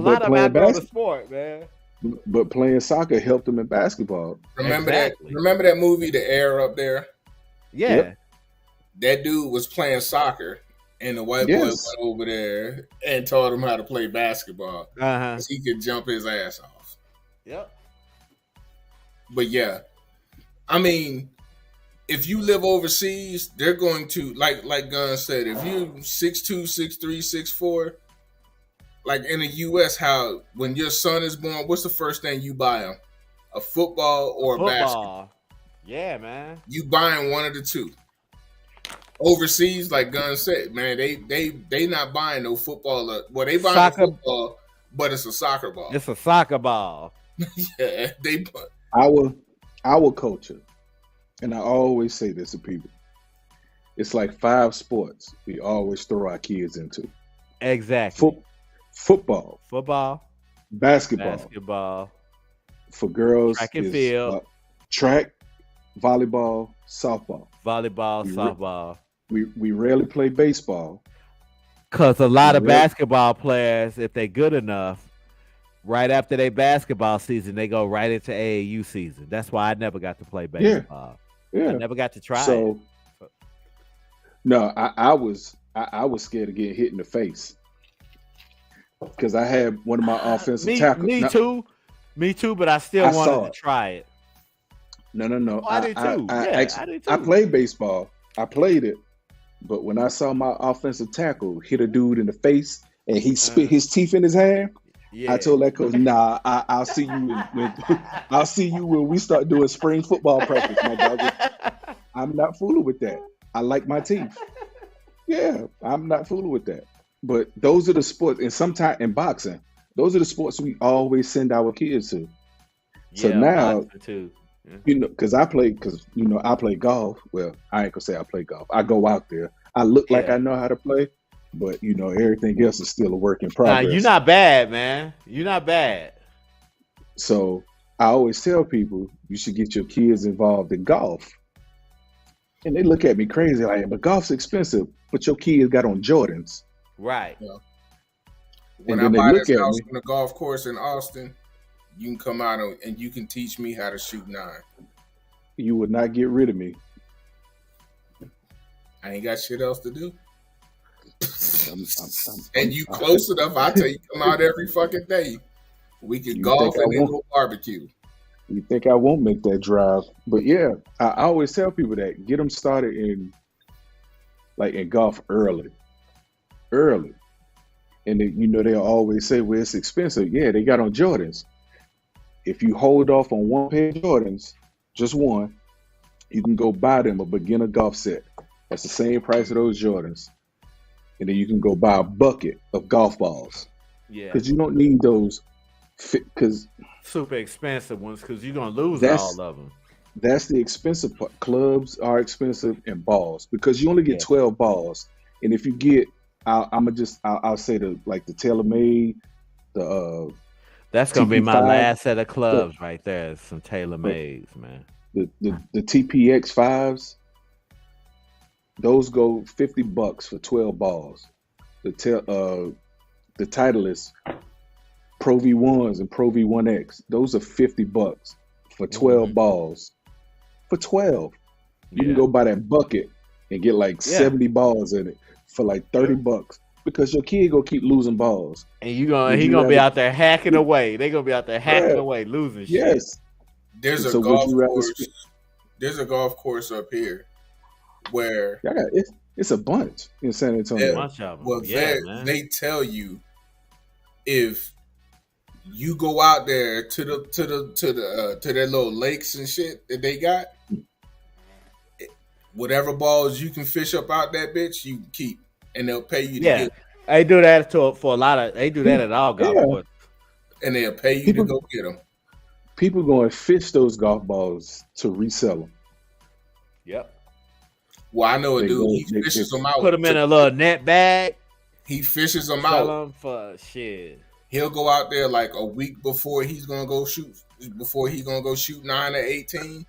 But lot of them playing outgrow the basket- sport, man. But playing soccer helped them in basketball. Remember Exactly. that? Remember that movie, The Air Up There? Yeah. Yep. That dude was playing soccer, and the white boy Yes. went over there and taught him how to play basketball Uh-huh. because he could jump his ass off. Yep. But yeah, I mean, if you live overseas, they're going to like Gunn said. If you 6'2", 6'3", 6'4", like in the U.S., how when your son is born, what's the first thing you buy him? A football or a basketball? Football. Yeah, man. You buying one of the two. Overseas, like Gunn said, man, they not buying no football. Well, they buying Soccer- a football, but it's a soccer ball. It's a soccer ball. Yeah, they Our culture, and I always say this to people, it's like 5 sports we always throw our kids into: Exactly. football, Football, basketball. basketball, For girls, track and is, field, track, volleyball, softball. volleyball, You re- softball. We rarely play baseball. Because a lot of Really? basketball players, if they're good enough, right after their basketball season, they go right into AAU season. That's why I never got to play baseball. I Yeah. never got to try it. So no, I was scared of getting hit in the face because I had one of my offensive tackles. Me too, but I still I saw wanted to it. try it. No. Oh, I did too. I did too. I played baseball. I played it, but when I saw my offensive tackle hit a dude in the face and he spit his teeth in his hand, Yeah. I told that coach, "Nah, I'll see you I'll see you when we start doing spring football practice, my dog. I'm not fooling with that. I like my teeth. Yeah, I'm not fooling with that. But those are the sports, and sometimes in boxing, those are the sports we always send our kids to. So Yeah, now, boxing too. Yeah. you know, because I play golf. Well, I ain't gonna say I play golf. I go out there. I look like Yeah. I know how to play, but everything else is still a work in Nah, progress. you're not bad, man. You're not bad. So I always tell people you should get your kids involved in golf. And they look at me crazy, like, but golf's expensive, but your kids got on Jordans. Right. When And I then they buy look this at house me. on the golf course in Austin, you can come out and you can teach me how to shoot 9. You would not get rid of me. I ain't got shit else to do. I'm- And you close enough, I tell you, come out every fucking day. We can You golf think I and then won't? go barbecue. You think I won't make that drive? But yeah, I always tell people that get them started in golf early, and then, they'll always say, "Well, it's expensive." Yeah, they got on Jordans. If you hold off on one pair of Jordans, just one, you can go buy them a beginner golf set. That's the same price of those Jordans, and then you can go buy a bucket of golf balls Yeah. because you don't need those. Because Super expensive ones because you're gonna lose That's- all of them. that's the expensive part. Clubs are expensive and balls because you only get Yeah. 12 balls. And if you get, I'll say the TaylorMade, the That's gonna be my TP5, last set of clubs right there. Some TaylorMades, man. the TPX 5s. Those go $50 for 12 balls. The Titleist Pro V1s and Pro V1X. Those are $50 for 12 Mhm. balls. For 12. You Yeah. can go buy that bucket and get like Yeah. 70 balls in it for like $30 because your kid gonna keep losing balls. And he You gonna rather- be out there hacking away. They gonna be out there hacking Yeah. away, losing shit. Yes. There's a So would golf you rather course. spend- There's a golf course up here where It's a bunch in San Antonio. A bunch of them. well, Yeah, man. they tell you if you go out there to their little lakes and shit that they got, whatever balls you can fish up out that bitch, you can keep, and they'll pay you to Yeah. get, They do that for a lot of. They do that at all golf Yeah. courses. and they'll pay you People- to go get them. People go and fish those golf balls to resell them. Yep. Well, I know a They dude. go- He they- fishes them out. Put them in a little net bag. He fishes them Sell out. them for shit. He'll go out there like a week before he's gonna go shoot. Before he's gonna go shoot 9 or 18,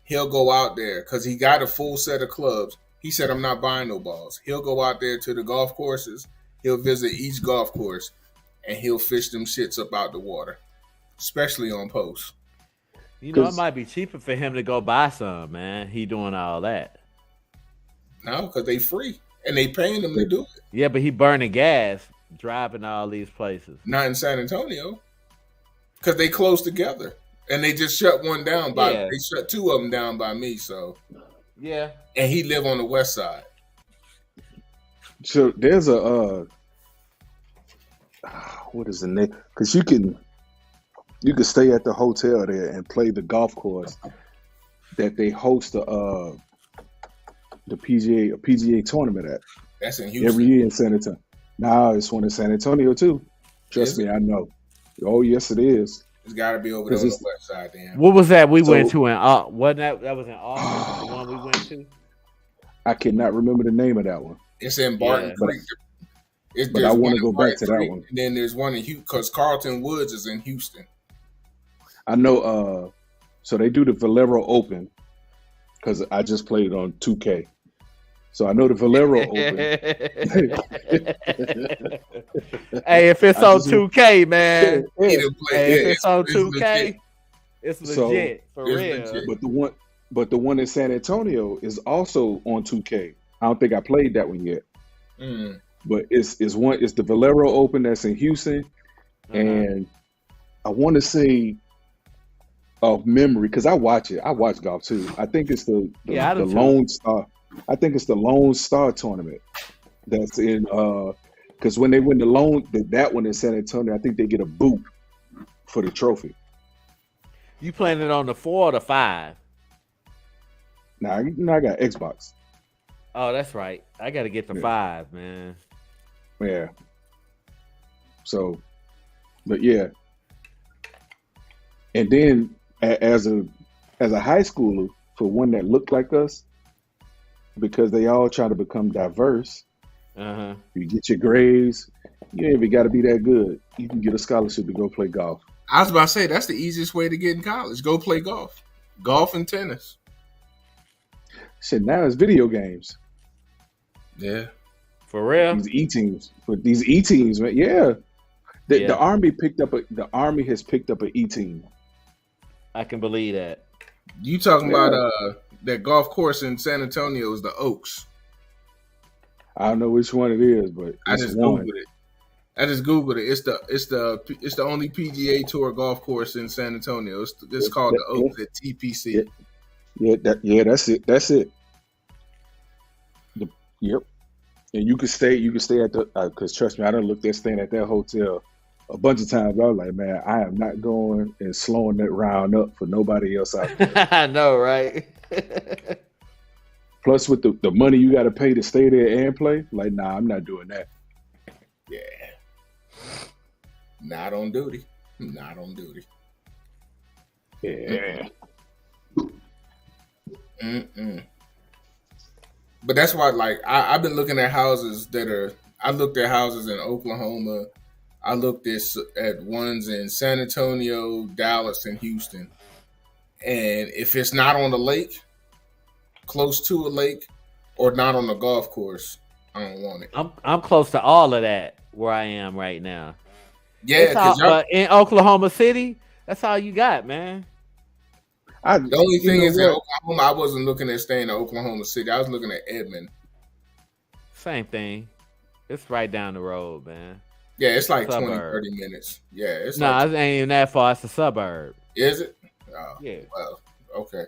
he'll go out there because he got a full set of clubs. He said, "I'm not buying no balls." He'll go out there to the golf courses. He'll visit each golf course, and he'll fish them shits up out the water, especially on post. You know, it 'Cause- might be cheaper for him to go buy some, man. He doing all that. No, because they free and they paying him to do it. Yeah, but he burning gas, driving all these places. Not in San Antonio, because they close together and they just shut one down by. Yeah. They shut two of them down by me. So, Yeah. and he live on the west side. So there's a what is the name? Because you can stay at the hotel there and play the golf course that they host the PGA tournament at That's in Houston. every year in San Antonio. Now it's one in San Antonio too. Trust Is me, I know. Oh yes, it is. It's got to be over there on the west side. Then What was that we So- went to in wasn't that was in Austin, the one we went to? I cannot remember the name of that one. it's in Barton Yeah. Creek. But There's I wanna one in go back Barton to that Creek, one. And then there's one in Houston because Carlton Woods is in Houston. I know. So they do the Valero Open because I just played on 2K. So I know the Valero Open. Hey, if it's I on just- 2K, man. He Yeah. done play- Hey, if yeah, it's on legit. 2K, it's So, legit for it's real. legit. But the one in San Antonio is also on 2K. I don't think I played that one yet. Mm. But it's the Valero Open that's in Houston, Uh-huh. and I want to say of memory because I watch golf too. I think it's the Yeah, I do too. Lone Star. I think it's the Lone Star tournament that's in because when they win that one in San Antonio, I think they get a boot for the trophy. You playing it on the 4 or the 5? Now I got Xbox. Oh, that's right. I got to get the Yeah. 5, man. Yeah. So, but yeah. And then as a high schooler, for one that looked like us, because they all try to become diverse, Uh-huh. you get your grades, you ain't even got to be that good. You can get a scholarship to go play golf. I was about to say that's the easiest way to get in college. Go play golf, and tennis. Shit, now it's video games. Yeah, For real? These E teams, man. Yeah. The Yeah. Army has picked up an E team. I can believe that. you talking Yeah. about that golf course in San Antonio is the Oaks. I don't know which one it is, but I it's just one. googled it. It's the only PGA Tour golf course in San Antonio. It's called the Oaks at TPC. Yeah. That's it. That's it. Yep. And you can stay at the because trust me, I done looked at staying at that hotel a bunch of times. I was like, man, I am not going and slowing that round up for nobody else out there. I know, right? Plus, with the money you got to pay to stay there and play, like, nah, I'm not doing that. Yeah, not on duty. Not on duty. Yeah. Mm-mm. But that's why, like, I've been looking at houses I looked at houses in Oklahoma. I looked at ones in San Antonio, Dallas, and Houston. And if it's not on the lake, close to a lake, or not on the golf course, I don't want it. I'm close to all of that where I am right now. Yeah, It's all- because but in Oklahoma City, that's all you got, man. the only thing is in that Oklahoma, I wasn't looking at staying in Oklahoma City. I was looking at Edmond. Same thing. It's right down the road, man. Yeah, it's like 20, Suburb. 30 minutes. Yeah, it's No, like, it ain't even that far. It's a suburb. is it? Oh, Yeah. well, okay.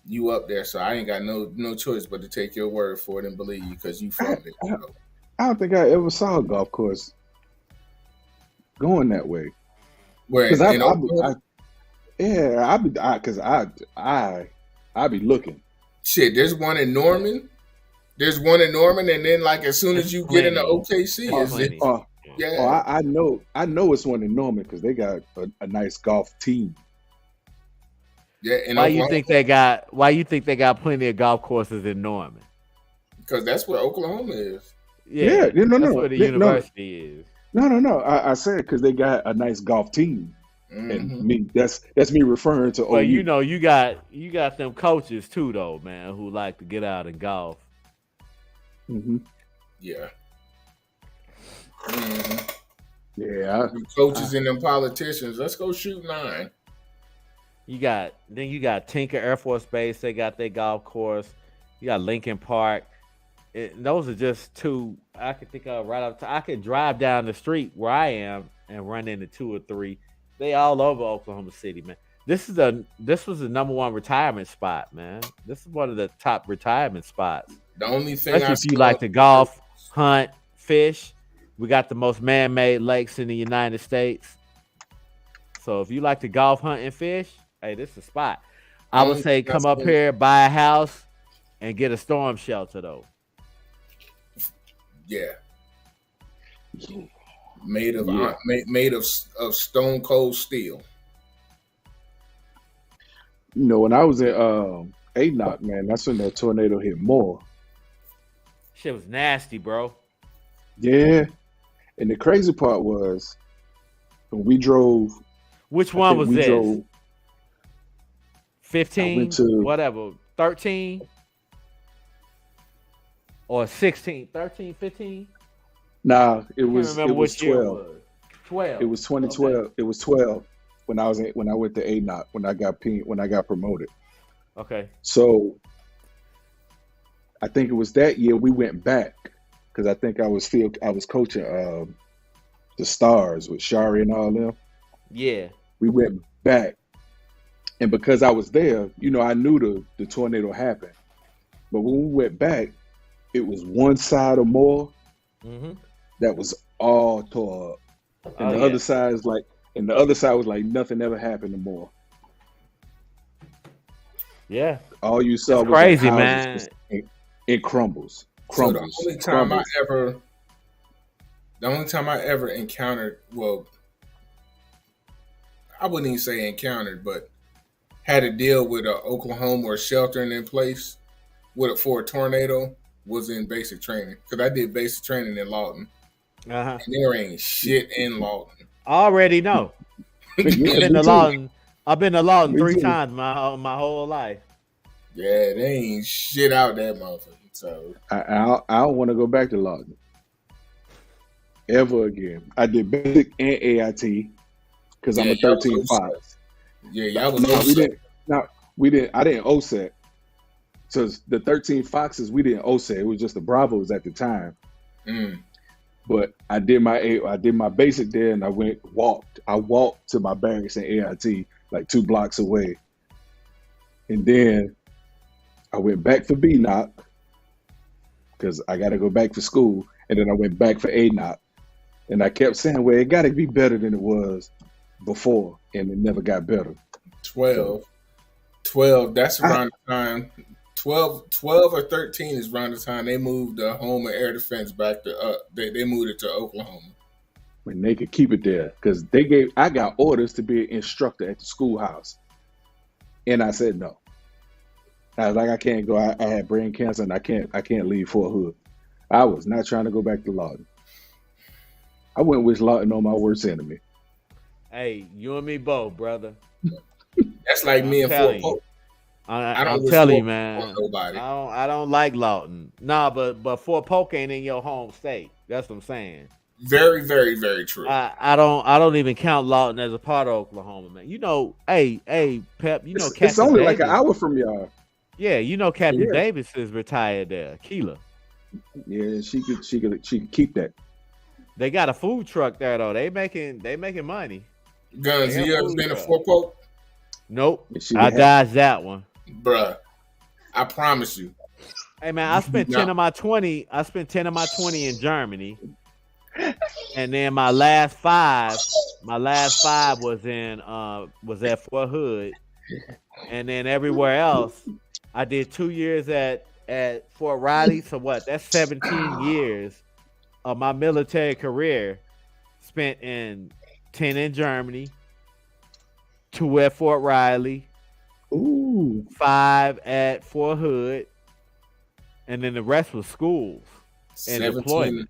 You up there, so I ain't got no choice but to take your word for it and believe you because you from it. So. I don't think I ever saw a golf course going that way. Where Because in Oklahoma? I be looking. Shit, there's one in Norman. And then like as soon as you get into OKC, There's is it? plenty. Yeah, I know it's one in Norman because they got a nice golf team. yeah. In Why you Oklahoma, think they got plenty of golf courses in Norman? because that's where Oklahoma is. Yeah, Yeah, no, that's no, where the no, university is. no. I said because they got a nice golf team, and Hmm. me that's me referring to But OU. you got them coaches too though, man, who like to get out and golf. Hmm. Yeah. Hmm. Yeah, The I, coaches and them politicians. Let's go shoot 9. You got Tinker Air Force Base. They got their golf course. You got Lincoln Park. Those are just two I could think of right off. I could drive down the street where I am and run into 2 or 3. They all over Oklahoma City, man. This was the number one retirement spot, man. This is one of the top retirement spots, The only thing especially I if you saw, like to golf, hunt, fish. We got the most man-made lakes in the United States. So if you like to golf, hunt, and fish, hey, this is a spot. the I would only say thing I come up saw, here, buy a house, and get a storm shelter though. yeah, made of yeah. made of stone cold steel. When I was at ANOC, man, that's when that tornado hit more. Shit was nasty, bro. Yeah, and the crazy part was when we drove. Which I one think was we this? drove. I 15, went to whatever, 13 or 16, 13, 15? nah. It I can't was remember which year it 12. was. 12. It was Okay. 2012. It was 12 when I went to ANOC when I got promoted. Okay. So I think it was that year we went back because I think I was coaching the Stars with Shari and all them. Yeah. We went back, and because I was there, I knew the tornado happened. But when we went back, it was one side or more Mm-hmm. that was all tore up, and Oh the yeah. other side is like, and the other side was like nothing ever happened no more. Yeah. All you saw That's was like crazy, houses man. just it crumbles, So crumbles, the only time I ever encountered, well, I wouldn't even say encountered, but had to deal with a Oklahoma or sheltering in place for a tornado was in basic training because I did basic training in Lawton, Uh-huh. and there ain't shit in Lawton. I already know. Yeah, I've been me to too. Lawton. I've been to Lawton Me 3 too. times my whole life. Yeah, there ain't shit out that motherfucker. So I don't want to go back to Lawton ever again. I did basic and AIT because I'm yeah, a y'all 13 was Fox. yeah, y'all was No, we OSEC. didn't. No, we didn't. I didn't OSEC. So the 13 Foxes, we didn't OSEC. It was just the Bravos at the time. Mm. But I did my basic there, and I walked. I walked to my barracks in AIT like 2 blocks away, and then I went back for BNOC because I got to go back for school, and then I went back for ANOC, and I kept saying, "Well, it got to be better than it was before," and it never got better. 12. That's around the time. 12 or 13 is around the time they moved the home and air defense back to they moved it to Oklahoma. When they could keep it there, because I got orders to be an instructor at the schoolhouse, and I said no. I was like, I can't go. I had brain cancer, and I can't leave Fort Hood. I was not trying to go back to Lawton. I wouldn't wish Lawton on my worst enemy. Hey, you and me both, brother. That's like me I'm and Fort telling you. Polk. I I'm don't wish telling you, Fort man. Polk on nobody. I don't like Lawton. Nah, but Fort Polk ain't in your home state. That's what I'm saying. Very, very, very true. I don't even count Lawton as a part of Oklahoma, man. Hey, Pep, It's Captain only Davis. like an hour from y'all. Yeah, Captain Yeah. Davis is retired there. Keela. Yeah, she could keep that. They got a food truck there though. They making money. Guns, They you have ever food been to truck. Fort Polk? Nope. And she I had- dodged that one. Bruh, I promise you. Hey man, I spent No. 10 of my 20. I spent 10 of my 20 in Germany, and then my last five was at Fort Hood, and then everywhere else, I did 2 years at Fort Riley. So what? That's 17 years of my military career spent in 10 in Germany, 2 at Fort Riley, Ooh, 5 at Fort Hood, and then the rest was schools. and deployments.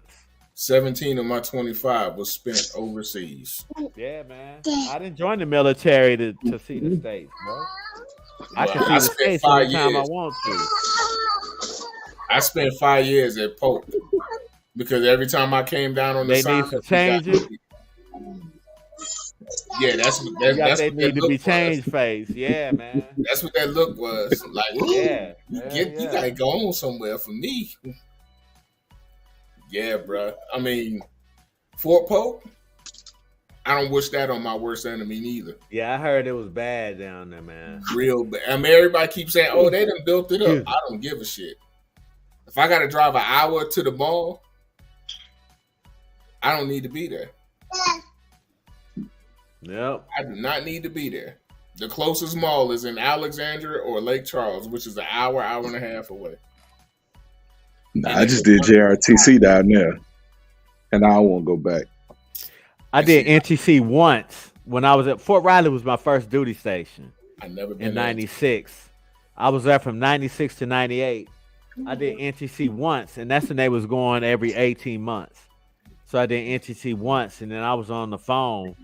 17 of my 25 was spent overseas. Yeah, man. I didn't join the military to see the States, bro. I can see the spent States 5 anytime I years. want to. I spent 5 years at Polk because every time I came down on the They side, need some changes. Yeah, that's They what need that to look be was. changed face. Yeah, man. That's what that look was. Like, ooh, Yeah. you gotta go on somewhere for me. Yeah, bro. I mean, Fort Polk, I don't wish that on my worst enemy neither. Yeah, I heard it was bad down there, man. Real bad. I mean, everybody keeps saying, oh, they done built it up. I don't give a shit. If I gotta drive an hour to the mall, I don't need to be there. Yep. I do not need to be there. The closest mall is in Alexandria or Lake Charles, which is an hour and a half away. Nah, I just did JRTC down there, and I won't go back. I did NTC once when I was at Fort Riley. Was my first duty station. I never been in there. '96. I was there from '96 to '98. I did NTC once, and that's when they was going every 18 months. So I did NTC once, and then I was on the phone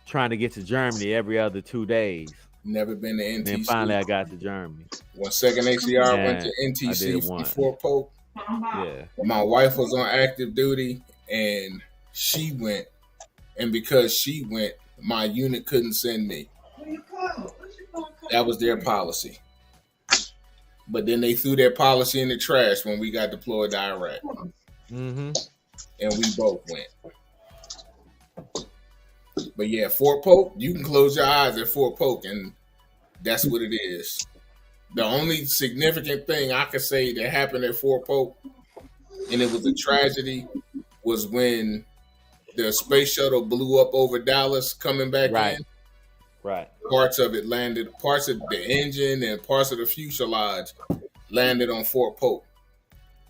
trying to get to Germany every other 2 days. Never been to NTC. And then finally I got to Germany. When second ACR went to NTC from Fort Polk, yeah, my wife was on active duty, and she went. And because she went, my unit couldn't send me. That was their policy. But then they threw their policy in the trash when we got deployed to Iraq. Mm-hmm. And we both went. But yeah, Fort Polk, you can close your eyes at Fort Polk, and that's what it is. The only significant thing I could say that happened at Fort Polk, and it was a tragedy, was when the space shuttle blew up over Dallas coming back in. Right. Parts of it landed, parts of the engine and parts of the fuselage landed on Fort Polk.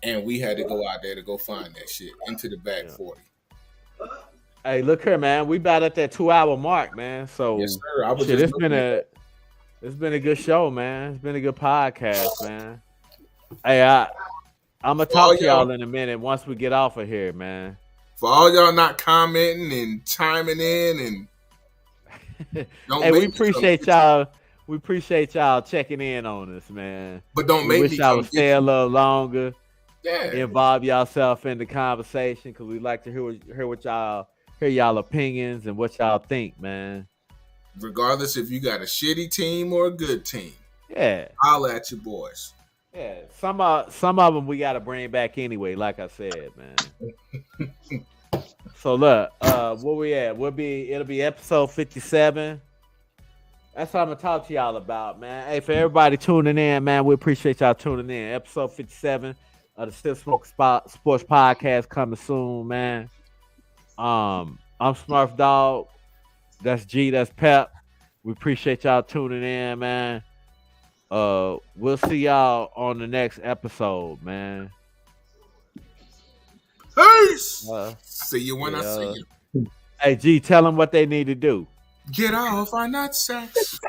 And we had to go out there to go find that shit into the back 40. Hey, look here, man. We about at that 2-hour mark, man. So yes, sir. It's been a good show, man. It's been a good podcast, man. Hey, I'm gonna talk to y'all in a minute once we get off of here, man. For all y'all not commenting and chiming in and hey, we appreciate y'all. We appreciate y'all checking in on us, man. But don't make me wish y'all would stay a little longer. Yeah. Involve yourself in the conversation because we like to hear y'all opinions and what y'all think, man. Regardless if you got a shitty team or a good team. Yeah. Holla at your boys. Yeah. Some of them we gotta bring back anyway, like I said, man. So look, where we at? It'll be episode 57. That's what I'm gonna talk to y'all about, man. Hey, for everybody tuning in, man, we appreciate y'all tuning in. Episode 57 of the Still Smoke Sports Podcast coming soon, man. I'm Smurf Dog. That's G. That's Pep. We appreciate y'all tuning in, man. We'll see y'all on the next episode, man. Peace. See you when I see you. Hey, G, tell them what they need to do. Get off our nutsacks.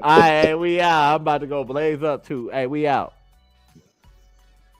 All right, we out. I'm about to go blaze up too. Hey, we out.